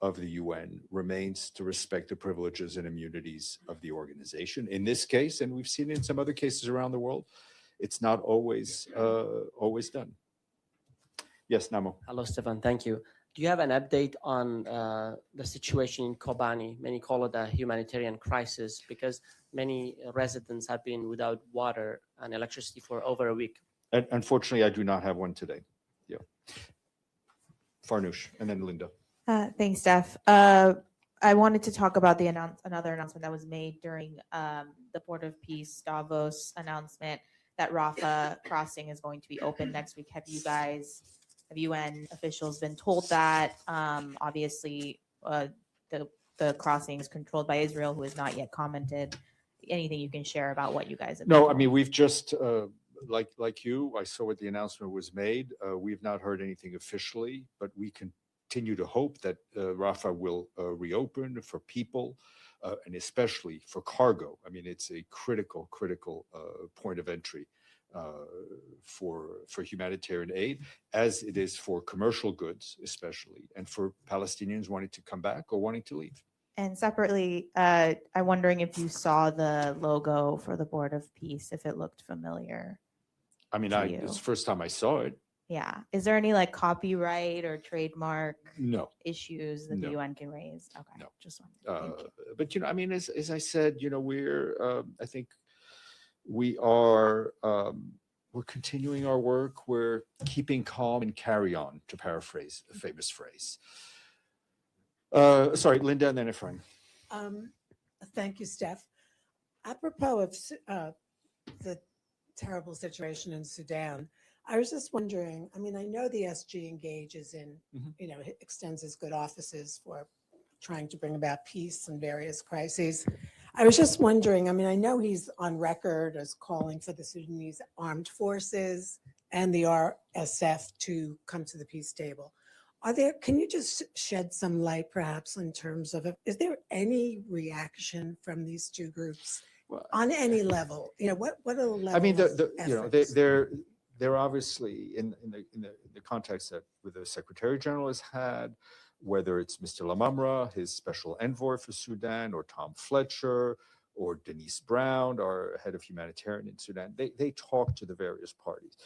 of the UN, remains to respect the privileges and immunities of the organization. In this case, and we've seen it in some other cases around the world, it's not always done. Yes, Namo. Hello, Stefan. Thank you. Do you have an update on the situation in Kobani? Many call it a humanitarian crisis because many residents have been without water and electricity for over a week. And unfortunately, I do not have one today. Yeah. Farnoosh, and then Linda. Thanks, Steph. I wanted to talk about the another announcement that was made during the Port of Peace Davos announcement that Rafah crossing is going to be open next week. Have UN officials been told that? Obviously, the crossing is controlled by Israel, who has not yet commented. Anything you can share about what you guys have been No, told? I mean, we've just, like you, I saw what the announcement was made. We've not heard anything officially, but we continue to hope that Rafah will reopen for people and especially for cargo. I mean, it's a critical point of entry for humanitarian aid, as it is for commercial goods, especially, and for Palestinians wanting to come back or wanting to leave. And separately, I'm wondering if you saw the logo for the Board of Peace, if it looked familiar. I mean, to you. it's the first time I saw it. Yeah. Is there any like copyright or trademark No. issues that No. the UN can raise? Okay. No. Just one. But, I mean, as I said, we're, I think we are, we're continuing our work. We're keeping calm and carry on, to paraphrase a famous phrase. Sorry, Linda, and then Efrain. Thank you, Steph. Apropos of the terrible situation in Sudan, I was just wondering, I mean, I know the SG engages in, it extends its good offices for trying to bring about peace in various crises. I was just wondering, I mean, I know he's on record as calling for the Sudanese armed forces and the RSF to come to the peace table. Can you just shed some light perhaps in terms of, is there any reaction from these two groups on any level? What are the levels? I mean, they're obviously in the context that with the Secretary General has had, whether it's Mr. Lamamra, his special envoy for Sudan, or Tom Fletcher, or Denise Brown, our head of humanitarian in Sudan, they talk to the various parties.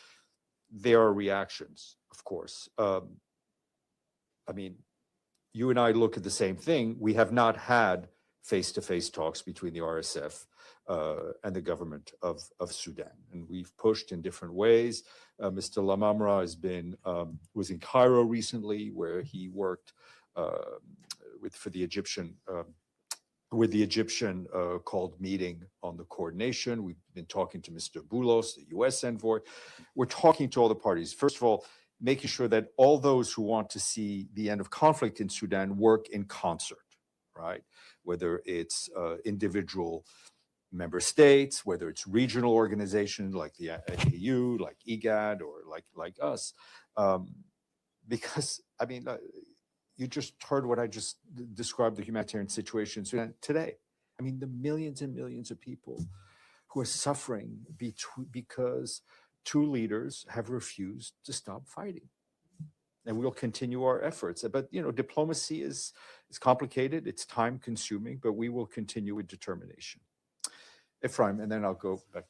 There are reactions, of course. I mean, you and I look at the same thing. We have not had face-to-face talks between the RSF and the government of Sudan, and we've pushed in different ways. Mr. Lamamra was in Cairo recently, where he worked with the Egyptian called meeting on the coordination. We've been talking to Mr. Boulos, the U.S. envoy. We're talking to all the parties. First of all, making sure that all those who want to see the end of conflict in Sudan work in concert, right? Whether it's individual member states, whether it's regional organizations like the AU, like IGAD, or like us. Because, I mean, you just heard what I just described, the humanitarian situation in Sudan today. I mean, the millions and millions of people who are suffering because two leaders have refused to stop fighting. And we'll continue our efforts. But, diplomacy is complicated, it's time consuming, but we will continue with determination. Ephraim, and then I'll go back.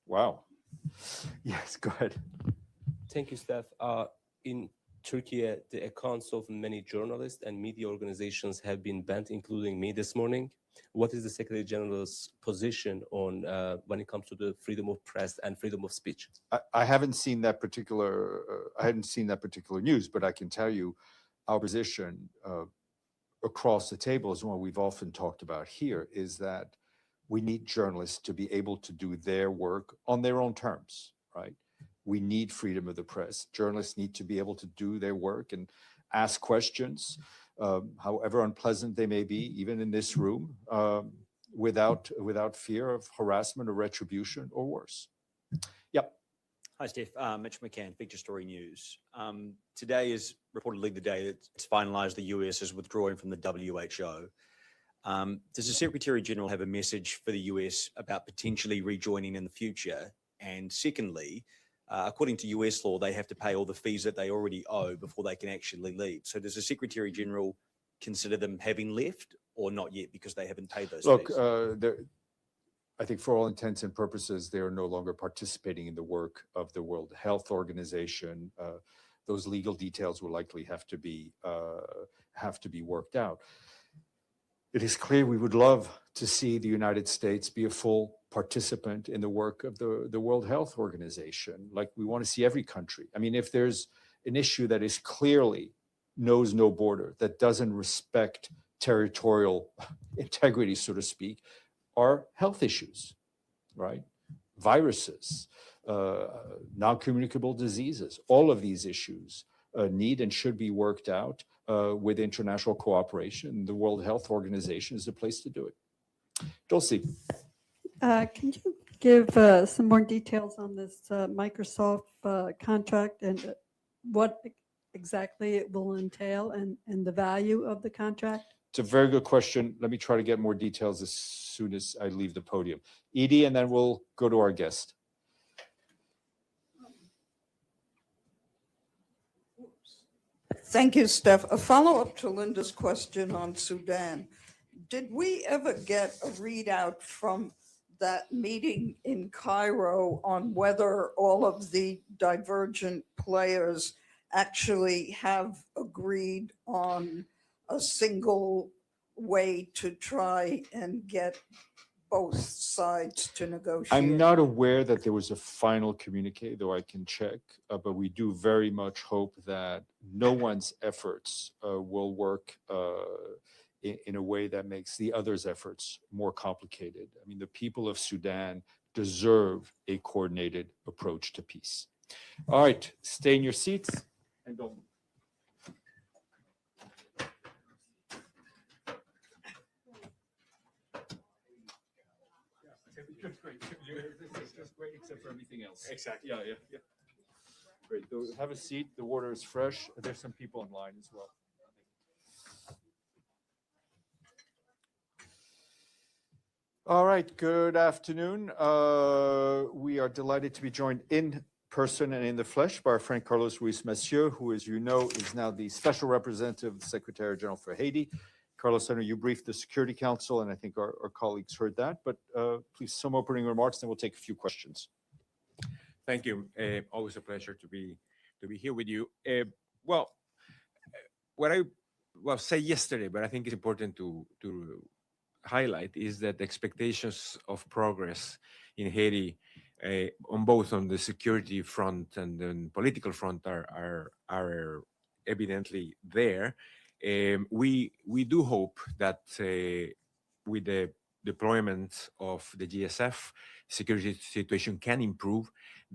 Wow. Yes, go ahead. Thank you, Steph. In Turkey, the accounts of many journalists and media organizations have been banned, including me this morning. What is the Secretary General's position on when it comes to the freedom of press and freedom of speech? I haven't seen that particular. News, but I can tell you, our position across the table is one we've often talked about here: is that we need journalists to be able to do their work on their own terms, right? We need freedom of the press. Journalists need to be able to do their work and ask questions, however unpleasant they may be, even in this room, without fear of harassment or retribution or worse. Yep. Hi, Steph. Mitch McCann, Feature Story News. Today is reportedly the day that it's finalized the US is withdrawing from the WHO. Does the Secretary General have a message for the US about potentially rejoining in the future? And secondly, according to US law, they have to pay all the fees that they already owe before they can actually leave. So does the Secretary General consider them having left or not yet because they haven't paid those fees? Look, I think for all intents and purposes, they are no longer participating in the work of the World Health Organization. those legal details will likely have to be worked out. It is clear we would love to see the United States be a full participant in the work of the World Health Organization, like we want to see every country. I mean, if there's an issue that is clearly knows no border, that doesn't respect territorial integrity, so to speak, are health issues, right? Viruses, non-communicable diseases, all of these issues need and should be worked out with international cooperation. The World Health Organization is the place to do it. Dulcie. Can you give some more details on this Microsoft contract and what exactly it will entail and the value of the contract? It's a very good question. Let me try to get more details as soon as I leave the podium. Edie, and then we'll go to our guest. Thank you, Steph. A follow-up to Linda's question on Sudan. Did we ever get a readout from that meeting in Cairo on whether all of the divergent players actually have agreed on a single way to try and get both sides to negotiate? I'm not aware that there was a final communique, though I can check, but we do very much hope that no one's efforts will work in a way that makes the other's efforts more complicated. I mean, the people of Sudan deserve a coordinated approach to peace. All right, stay in your seats and don't move. Great. This is great, except for everything else. Exactly. Yeah. Great. Have a seat. The water is fresh. There's some people online as well. All right. Good afternoon. We are delighted to be joined in person and in the flesh by our friend Carlos Ruiz Massieu, who, as you know, is now the Special Representative of the Secretary General for Haiti. Carlos, I know you briefed the Security Council, and I think our colleagues heard that, but please, some opening remarks, then we'll take a few questions. Thank you. Always a pleasure to be here with you. Well, what I said yesterday, but I think it's important to highlight is that the expectations of progress in Haiti, on both on the security front and the political front, are evidently there. We do hope that with the deployment of the GSF, security situation can improve.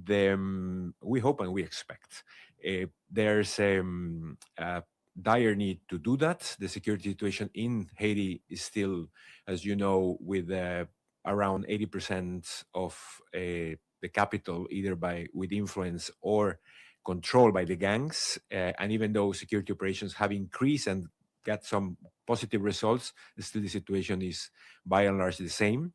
We hope and we expect. There's a dire need to do that. The security situation in Haiti is still, as you know, with around 80% of the capital either with influence or controlled by the gangs, and even though security operations have increased and got some positive results, still the situation is by and large the same.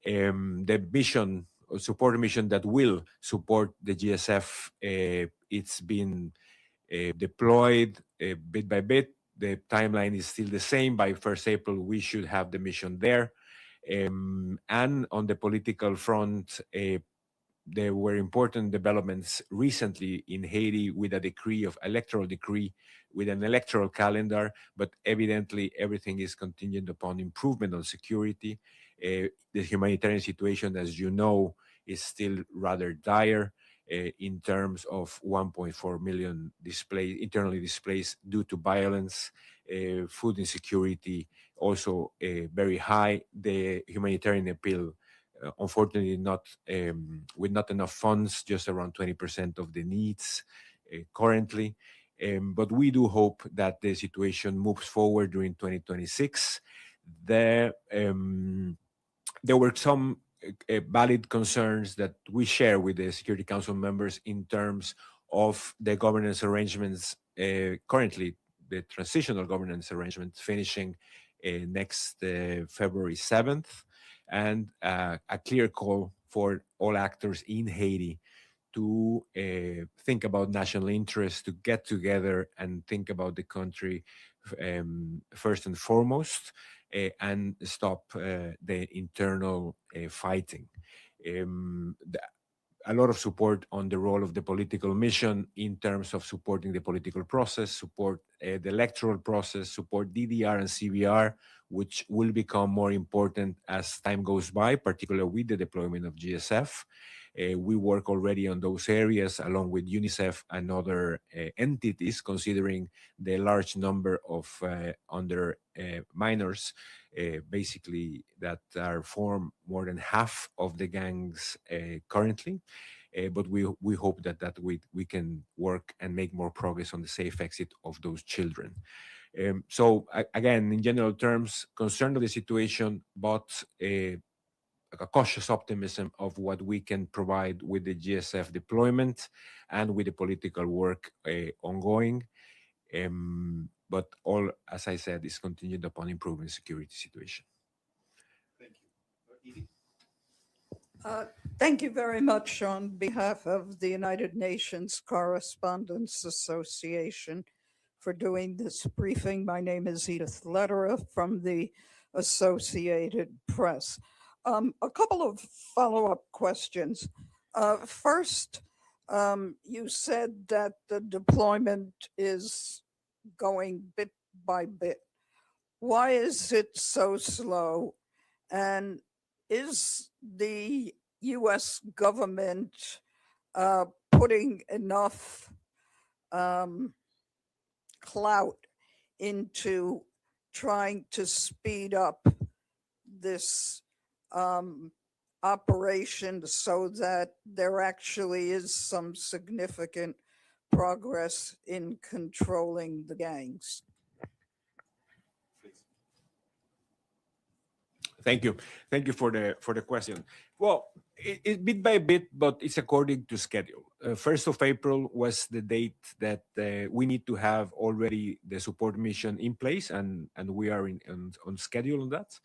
The mission, support mission that will support the GSF, it's been deployed bit by bit. The timeline is still the same. By 1st April, we should have the mission there. And on the political front, there were important developments recently in Haiti with electoral decree, with an electoral calendar, but evidently everything is contingent upon improvement on security. The humanitarian situation, as you know, is still rather dire in terms of 1.4 million internally displaced due to violence, food insecurity, also very high. The humanitarian appeal, unfortunately, with not enough funds, just around 20% of the needs currently. But we do hope that the situation moves forward during 2026. There were some valid concerns that we share with the Security Council members in terms of the governance arrangements. Currently, the transitional governance arrangements finishing next February 7th. And a clear call for all actors in Haiti to think about national interest, to get together and think about the country first and foremost, and stop the internal fighting. a lot of support on the role of the political mission in terms of supporting the political process, support the electoral process, support DDR and CBR, which will become more important as time goes by, particularly with the deployment of GSF. We work already on those areas along with UNICEF and other entities, considering the large number of under minors, basically that are form more than half of the gangs currently. But we hope that we can work and make more progress on the safe exit of those children. So again, in general terms, concerned of the situation, but a cautious optimism of what we can provide with the GSF deployment and with the political work ongoing. But all, as I said, is contingent upon improving the security situation. Thank you. Thank you very much on behalf of the United Nations Correspondents Association for doing this briefing. My name is Edith Lederer from the Associated Press. A couple of follow-up questions. First, you said that the deployment is going bit by bit. Why is it so slow? And is the US government putting enough clout into trying to speed up this operation so that there actually is some significant progress in controlling the gangs? Thank you. Thank you for the question. Well, it bit by bit, but it's according to schedule. 1st of April was the date that we need to have already the support mission in place, and we are on schedule on that.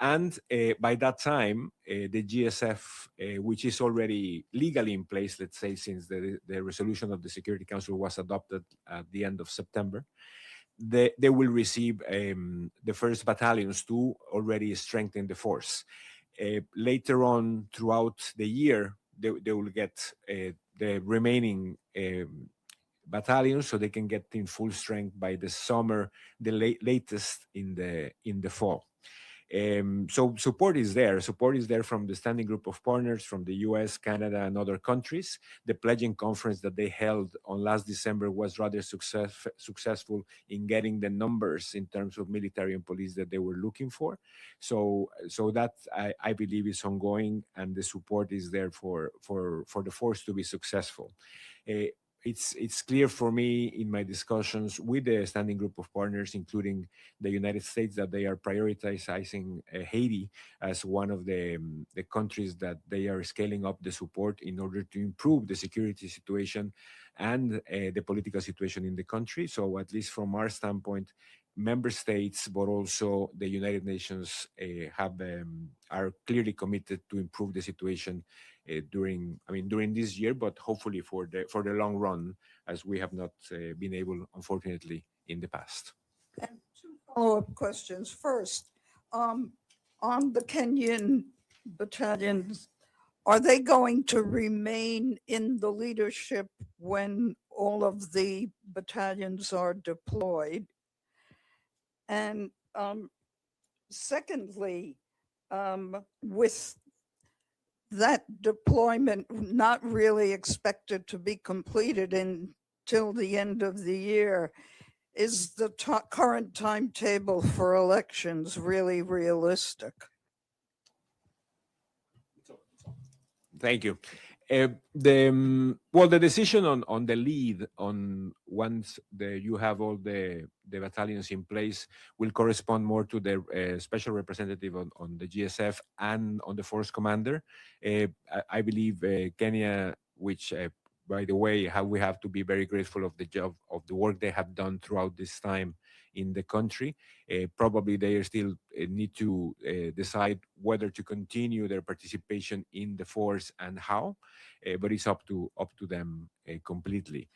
And by that time, the GSF, which is already legally in place, let's say, since the resolution of the Security Council was adopted at the end of September, they will receive the first battalions to already strengthen the force. Later on throughout the year, they will get the remaining battalions, so they can get in full strength by the summer, the latest in the fall. So support is there. Support is there from the standing group of partners from the US, Canada, and other countries. The pledging conference that they held on last December was rather successful in getting the numbers in terms of military and police that they were looking for. So that I believe is ongoing, and the support is there for the force to be successful. It's clear for me in my discussions with the standing group of partners, including the United States, that they are prioritizing Haiti as one of the countries that they are scaling up the support in order to improve the security situation and the political situation in the country. So at least from our standpoint, member states, but also the United Nations are clearly committed to improve the situation during this year, but hopefully for the long run, as we have not been able, unfortunately, in the past. And two follow-up questions. First, on the Kenyan battalions, are they going to remain in the leadership when all of the battalions are deployed? And secondly, with that deployment not really expected to be completed until the end of the year, is the current timetable for elections really realistic? Thank you. The decision on the lead on once you have all the battalions in place will correspond more to the special representative on the GSF and on the force commander. I believe Kenya, which by the way, we have to be very grateful of the job of the work they have done throughout this time in the country. Probably they still need to decide whether to continue their participation in the force and how, but it's up to them completely.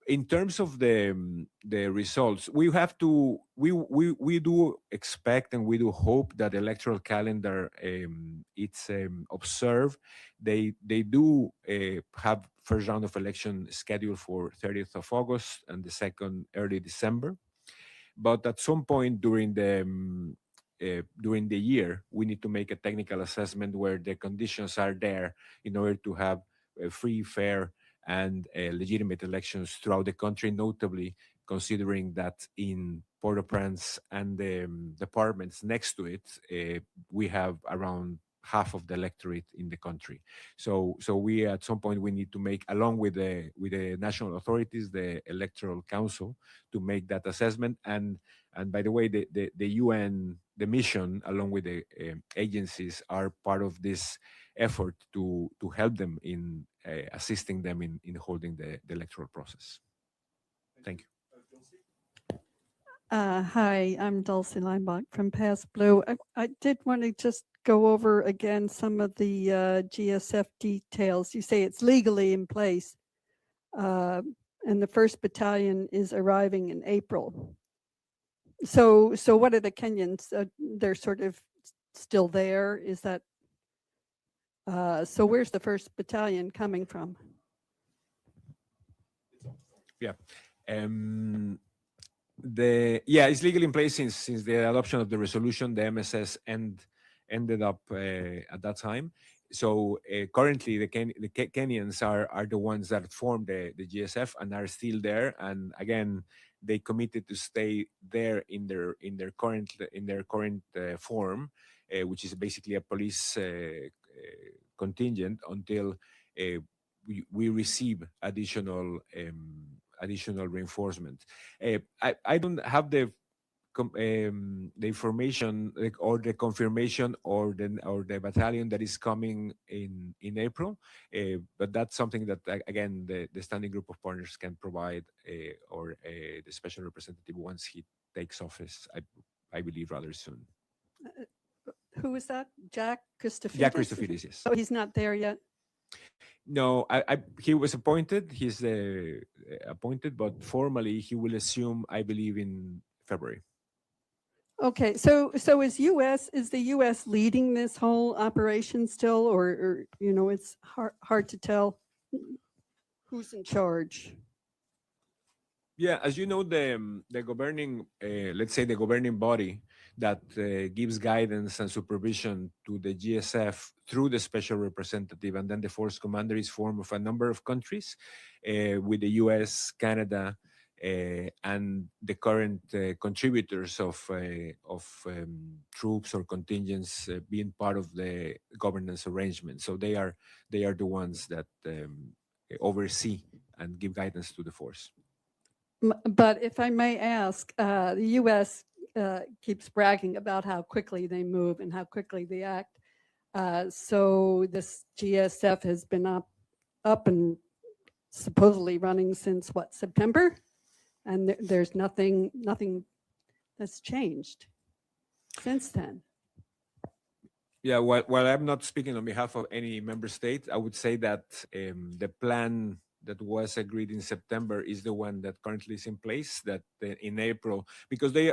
in terms of the results, we do expect and we do hope that the electoral calendar it's observed. They do have first round of election scheduled for 30th of August and the second early December. But at some point during the year, we need to make a technical assessment where the conditions are there in order to have a free, fair, and legitimate elections throughout the country, notably considering that in Port-au-Prince and the departments next to it, we have around half of the electorate in the country. So we at some point we need to make, along with the national authorities, the Electoral Council, to make that assessment. And by the way, the UN, the mission, along with the agencies, are part of this effort to help them in assisting them in holding the electoral process. Thank you. Hi, I'm Dulcie Leinbach from Pass Blue. I did want to just go over again some of the GSF details. You say it's legally in place, and the 1st Battalion is arriving in April. So what are the Kenyans? They're sort of still there. Is that so? Where's the 1st Battalion coming from? Yeah. It's legally in place since the adoption of the resolution. The MSS ended up at that time. So currently, the Kenyans are the ones that formed the GSF and are still there. And again, they committed to stay there in their current form, which is basically a police contingent until we receive additional reinforcement. I don't have the information or the confirmation or the battalion that is coming in April, but that's something that again the standing group of partners can provide, or the special representative once he takes office. I believe rather soon. Who is that? Jack Christophides? Jack Christophides, yes. Oh, he's not there yet? No, he was appointed. He's appointed, but formally he will assume, I believe, in February. Okay, so is the U.S. leading this whole operation still, or it's hard to tell who's in charge? Yeah, as you know, the governing, let's say the governing body that gives guidance and supervision to the GSF through the special representative and then the force commander is formed of a number of countries, with the US, Canada, and the current contributors of troops or contingents being part of the governance arrangement. So they are the ones that oversee and give guidance to the force. But if I may ask, the U.S. Keeps bragging about how quickly they move and how quickly they act. So this GSF has been up and supposedly running since what, September? And there's nothing that's changed since then. Yeah, while I'm not speaking on behalf of any member state, I would say that the plan that was agreed in September is the one that currently is in place, that in April, because they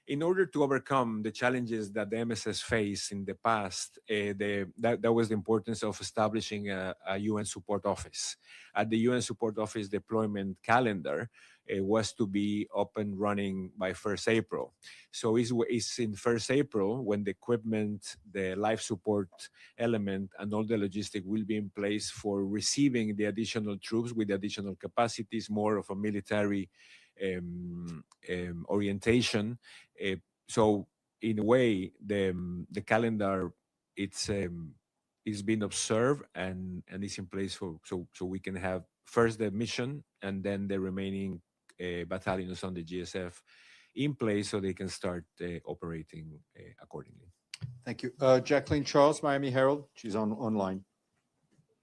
in order to overcome the challenges that the MSS faced in the past, that was the importance of establishing a UN support office. At the UN support office deployment calendar, was to be up and running by 1st April. So it's in 1st April when the equipment, the life support element, and all the logistic will be in place for receiving the additional troops with additional capacities, more of a military orientation. So in a way, the calendar it's been observed and is in place so we can have first the mission and then the remaining battalions on the GSF in place so they can start operating accordingly. Thank you. Jacqueline Charles, Miami Herald. She's online.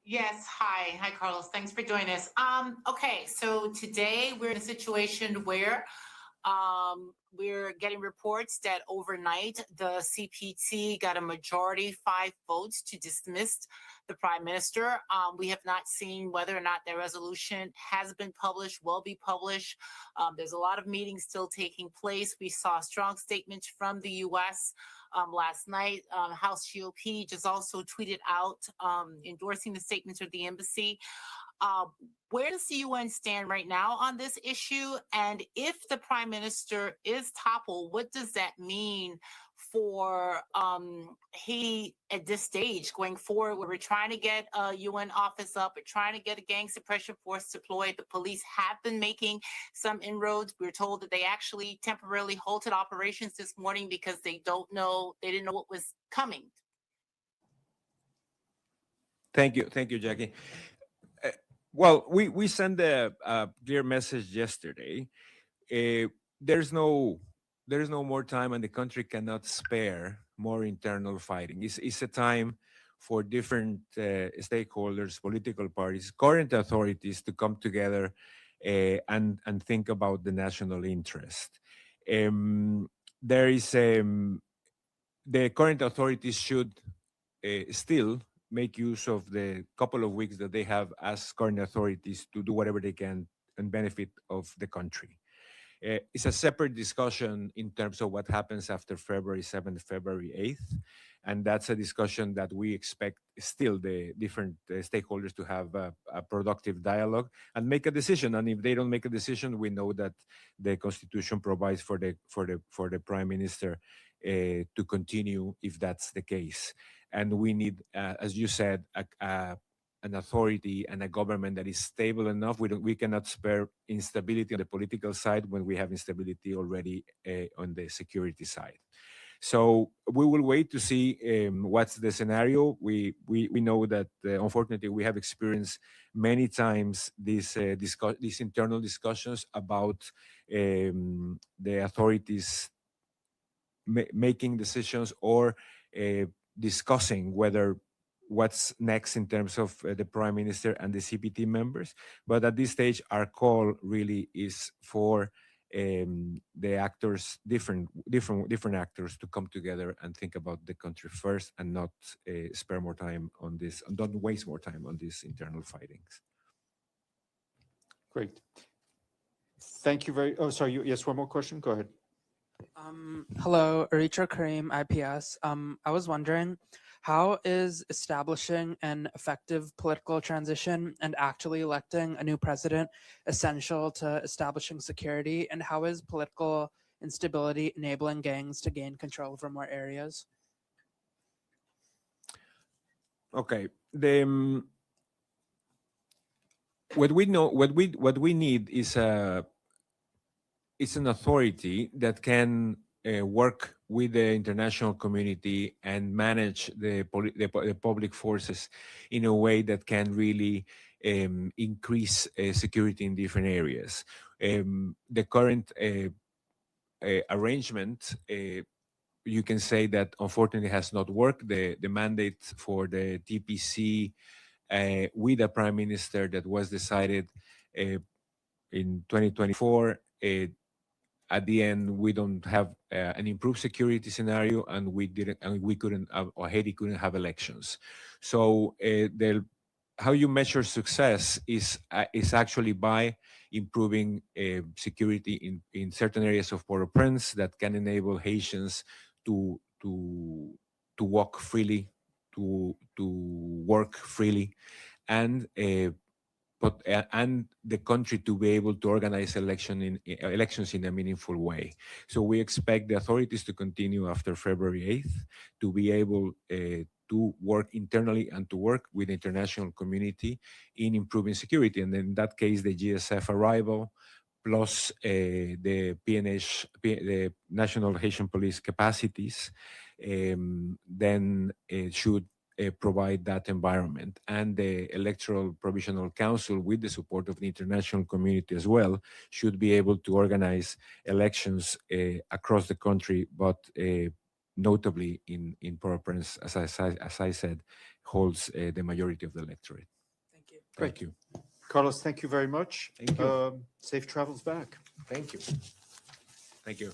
Yes, hi, Carlos. Thanks for joining us. Okay, so today we're in a situation where we're getting reports that overnight the CPT got a majority, 5 votes, to dismiss the prime minister. We have not seen whether or not that resolution has been published, will be published. There's a lot of meetings still taking place. We saw strong statements from the U.S. Last night. House GOP just also tweeted out endorsing the statements of the embassy. Where does the UN stand right now on this issue? And if the prime minister is toppled, what does that mean for Haiti at this stage going forward? Where we're trying to get a UN office up, we're trying to get a gang suppression force deployed. The police have been making some inroads. We're told that they actually temporarily halted operations this morning because they didn't know what was coming. Thank you, Jackie. Well, we sent a clear message yesterday. There's no more time, and the country cannot spare more internal fighting. It's a time for different stakeholders, political parties, current authorities to come together and think about the national interest. There is the current authorities should still make use of the couple of weeks that they have as current authorities to do whatever they can in benefit of the country. It's a separate discussion in terms of what happens after February 7th, February 8th. And that's a discussion that we expect still the different stakeholders to have a productive dialogue and make a decision. And if they don't make a decision, we know that the Constitution provides for the Prime Minister to continue if that's the case. And we need, as you said, an authority and a government that is stable enough. We cannot spare instability on the political side when we have instability already on the security side. So we will wait to see what's the scenario. We know that unfortunately we have experienced many times these internal discussions about the authorities making decisions or discussing what's next in terms of the Prime Minister and the CPT members. But at this stage, our call really is for the actors, different actors, to come together and think about the country first and not spare more time on this, and don't waste more time on these internal fightings. Great. Thank you oh, sorry, yes, one more question, go ahead. Hello, Richard Karim, IPS. I was wondering, how is establishing an effective political transition and actually electing a new president essential to establishing security? And how is political instability enabling gangs to gain control over more areas? Okay. What we need is an authority that can work with the international community and manage the public forces in a way that can really increase security in different areas. The current arrangement, you can say that unfortunately has not worked. The mandate for the TPC with a prime minister that was decided in 2024, at the end, we don't have an improved security scenario, and we couldn't, or Haiti couldn't have elections. So how you measure success is actually by improving security in certain areas of Port-au-Prince that can enable Haitians to walk freely, to work freely, and the country to be able to organize elections in a meaningful way. So we expect the authorities to continue after February 8th to be able to work internally and to work with the international community in improving security. And in that case, the GSF arrival plus the PNH, the National Haitian Police capacities, then should provide that environment. And the Electoral Provisional Council, with the support of the international community as well, should be able to organize elections across the country, but notably in Port-au-Prince, as I said, holds the majority of the electorate. Thank you. Thank you. Carlos, thank you very much. Thank you. Safe travels back. Thank you. Thank you.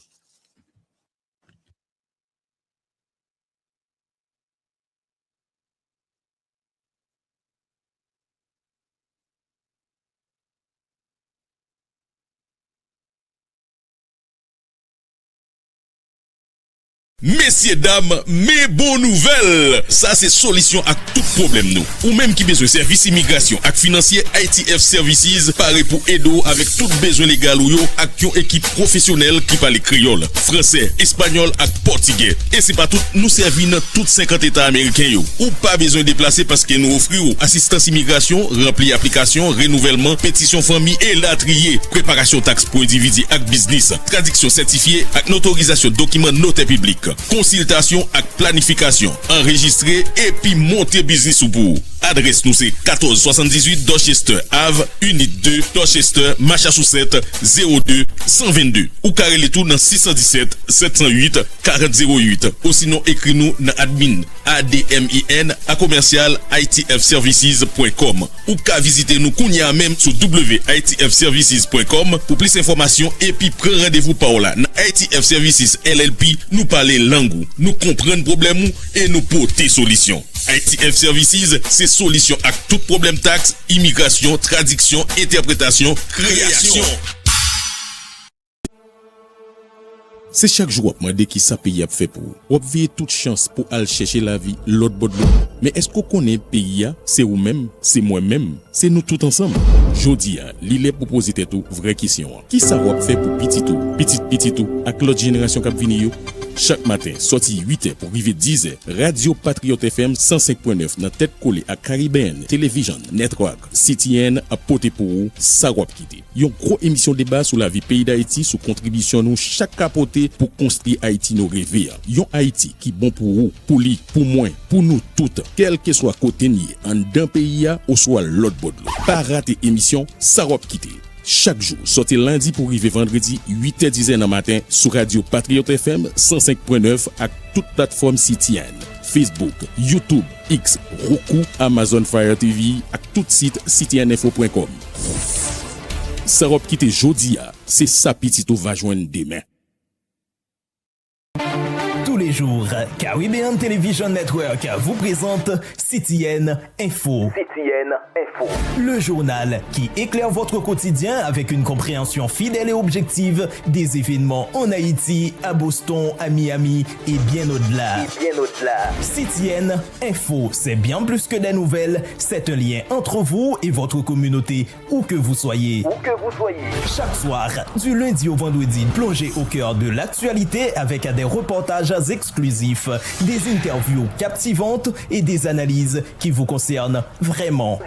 Messieurs, dames, mes bonnes nouvelles. Ça, c'est solution à tout problème, nous. Ou même qui besoin service immigration ak financier ITF Services paré pour aider avec tout besoin légal ou yo ak yon équipe professionnelle qui parle créole, français, espagnol ak portugais. Et c'est pas tout, nous servir dans toutes 50 États américains yo. Ou pas besoin de déplacer parce que nous offrons assistance immigration, rempli application, renouvellement, pétition famille et latrier, préparation taxe pour individu ak business, traduction certifiée ak notarisation document notaire public. Consultation ak planification, enregistré et puis monter business ou pour. Adresse nous c'est 1478 Dorchester Ave, Unit 2, Dorchester, Massachusetts 02 122. Ou carré les tout dans 617 708 4008. Ou sinon écris nous dans admin ADMIN à commercial itfservices.com. Ou qu'à visiter nous kounya même sur witfservices.com pour plus d'informations et puis prendre rendez-vous par là. Dans ITF Services LLP, nous parler langue, nous comprendre problème et nous porter solution. ITF Services, c'est solution à tout problème taxe, immigration, traduction, interprétation, création. C'est chaque jour moi dès qui ça pays a fait pour. On vient toute chance pour aller chercher la vie l'autre bord de l'eau. Mais est-ce qu'on connaît pays a, c'est ou même, c'est moi-même, c'est nous tout ensemble. Jodi a, l'île pour poser tout vraie question. Qui ça va faire pour petit tout avec l'autre génération qui vient yo? Chaque matin, sorti 8h pour arriver 10h, Radio Patriote FM 105.9 dans tête collée à Caribbean, Télévision, Network, CTN à porter pour vous, ça va quitter. Yon gros émission débat sur la vie pays d'Haïti, sous contribution nous chaque capoté pour construire Haïti nos rêves. Yon Haïti qui bon pour vous, pour lui, pour moi, pour nous toutes, quel que soit côté nié, en d'un pays ou soit l'autre bord. Pas rater émission, ça va quitter. Chaque jour, sortez lundi pour arriver vendredi 8h10 dans matin sur Radio Patriote FM 105.9 avec toute plateforme CTN, Facebook, YouTube, X, Roku, Amazon Fire TV avec tout site ctninfo.com. Ça va quitter jeudi, c'est ça petit tout va joindre demain. Tous les jours, Caribbean Television Network vous présente CTN Info. Le journal qui éclaire votre quotidien avec une compréhension fidèle et objective des événements en Haïti, à Boston, à Miami et bien au-delà. CTN Info, c'est bien plus que des nouvelles, c'est un lien entre vous et votre communauté, où que vous soyez. Chaque soir, du lundi au vendredi, plongez au cœur de l'actualité avec des reportages exclusifs, des interviews captivantes et des analyses qui vous concernent vraiment.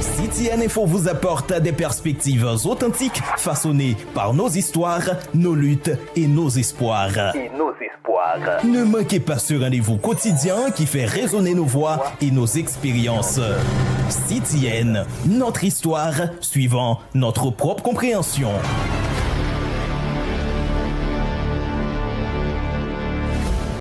CTN Info vous apporte des perspectives authentiques façonnées par nos histoires, nos luttes et nos espoirs. Ne manquez pas ce rendez-vous quotidien qui fait résonner nos voix et nos expériences. CTN, notre histoire suivant notre propre compréhension.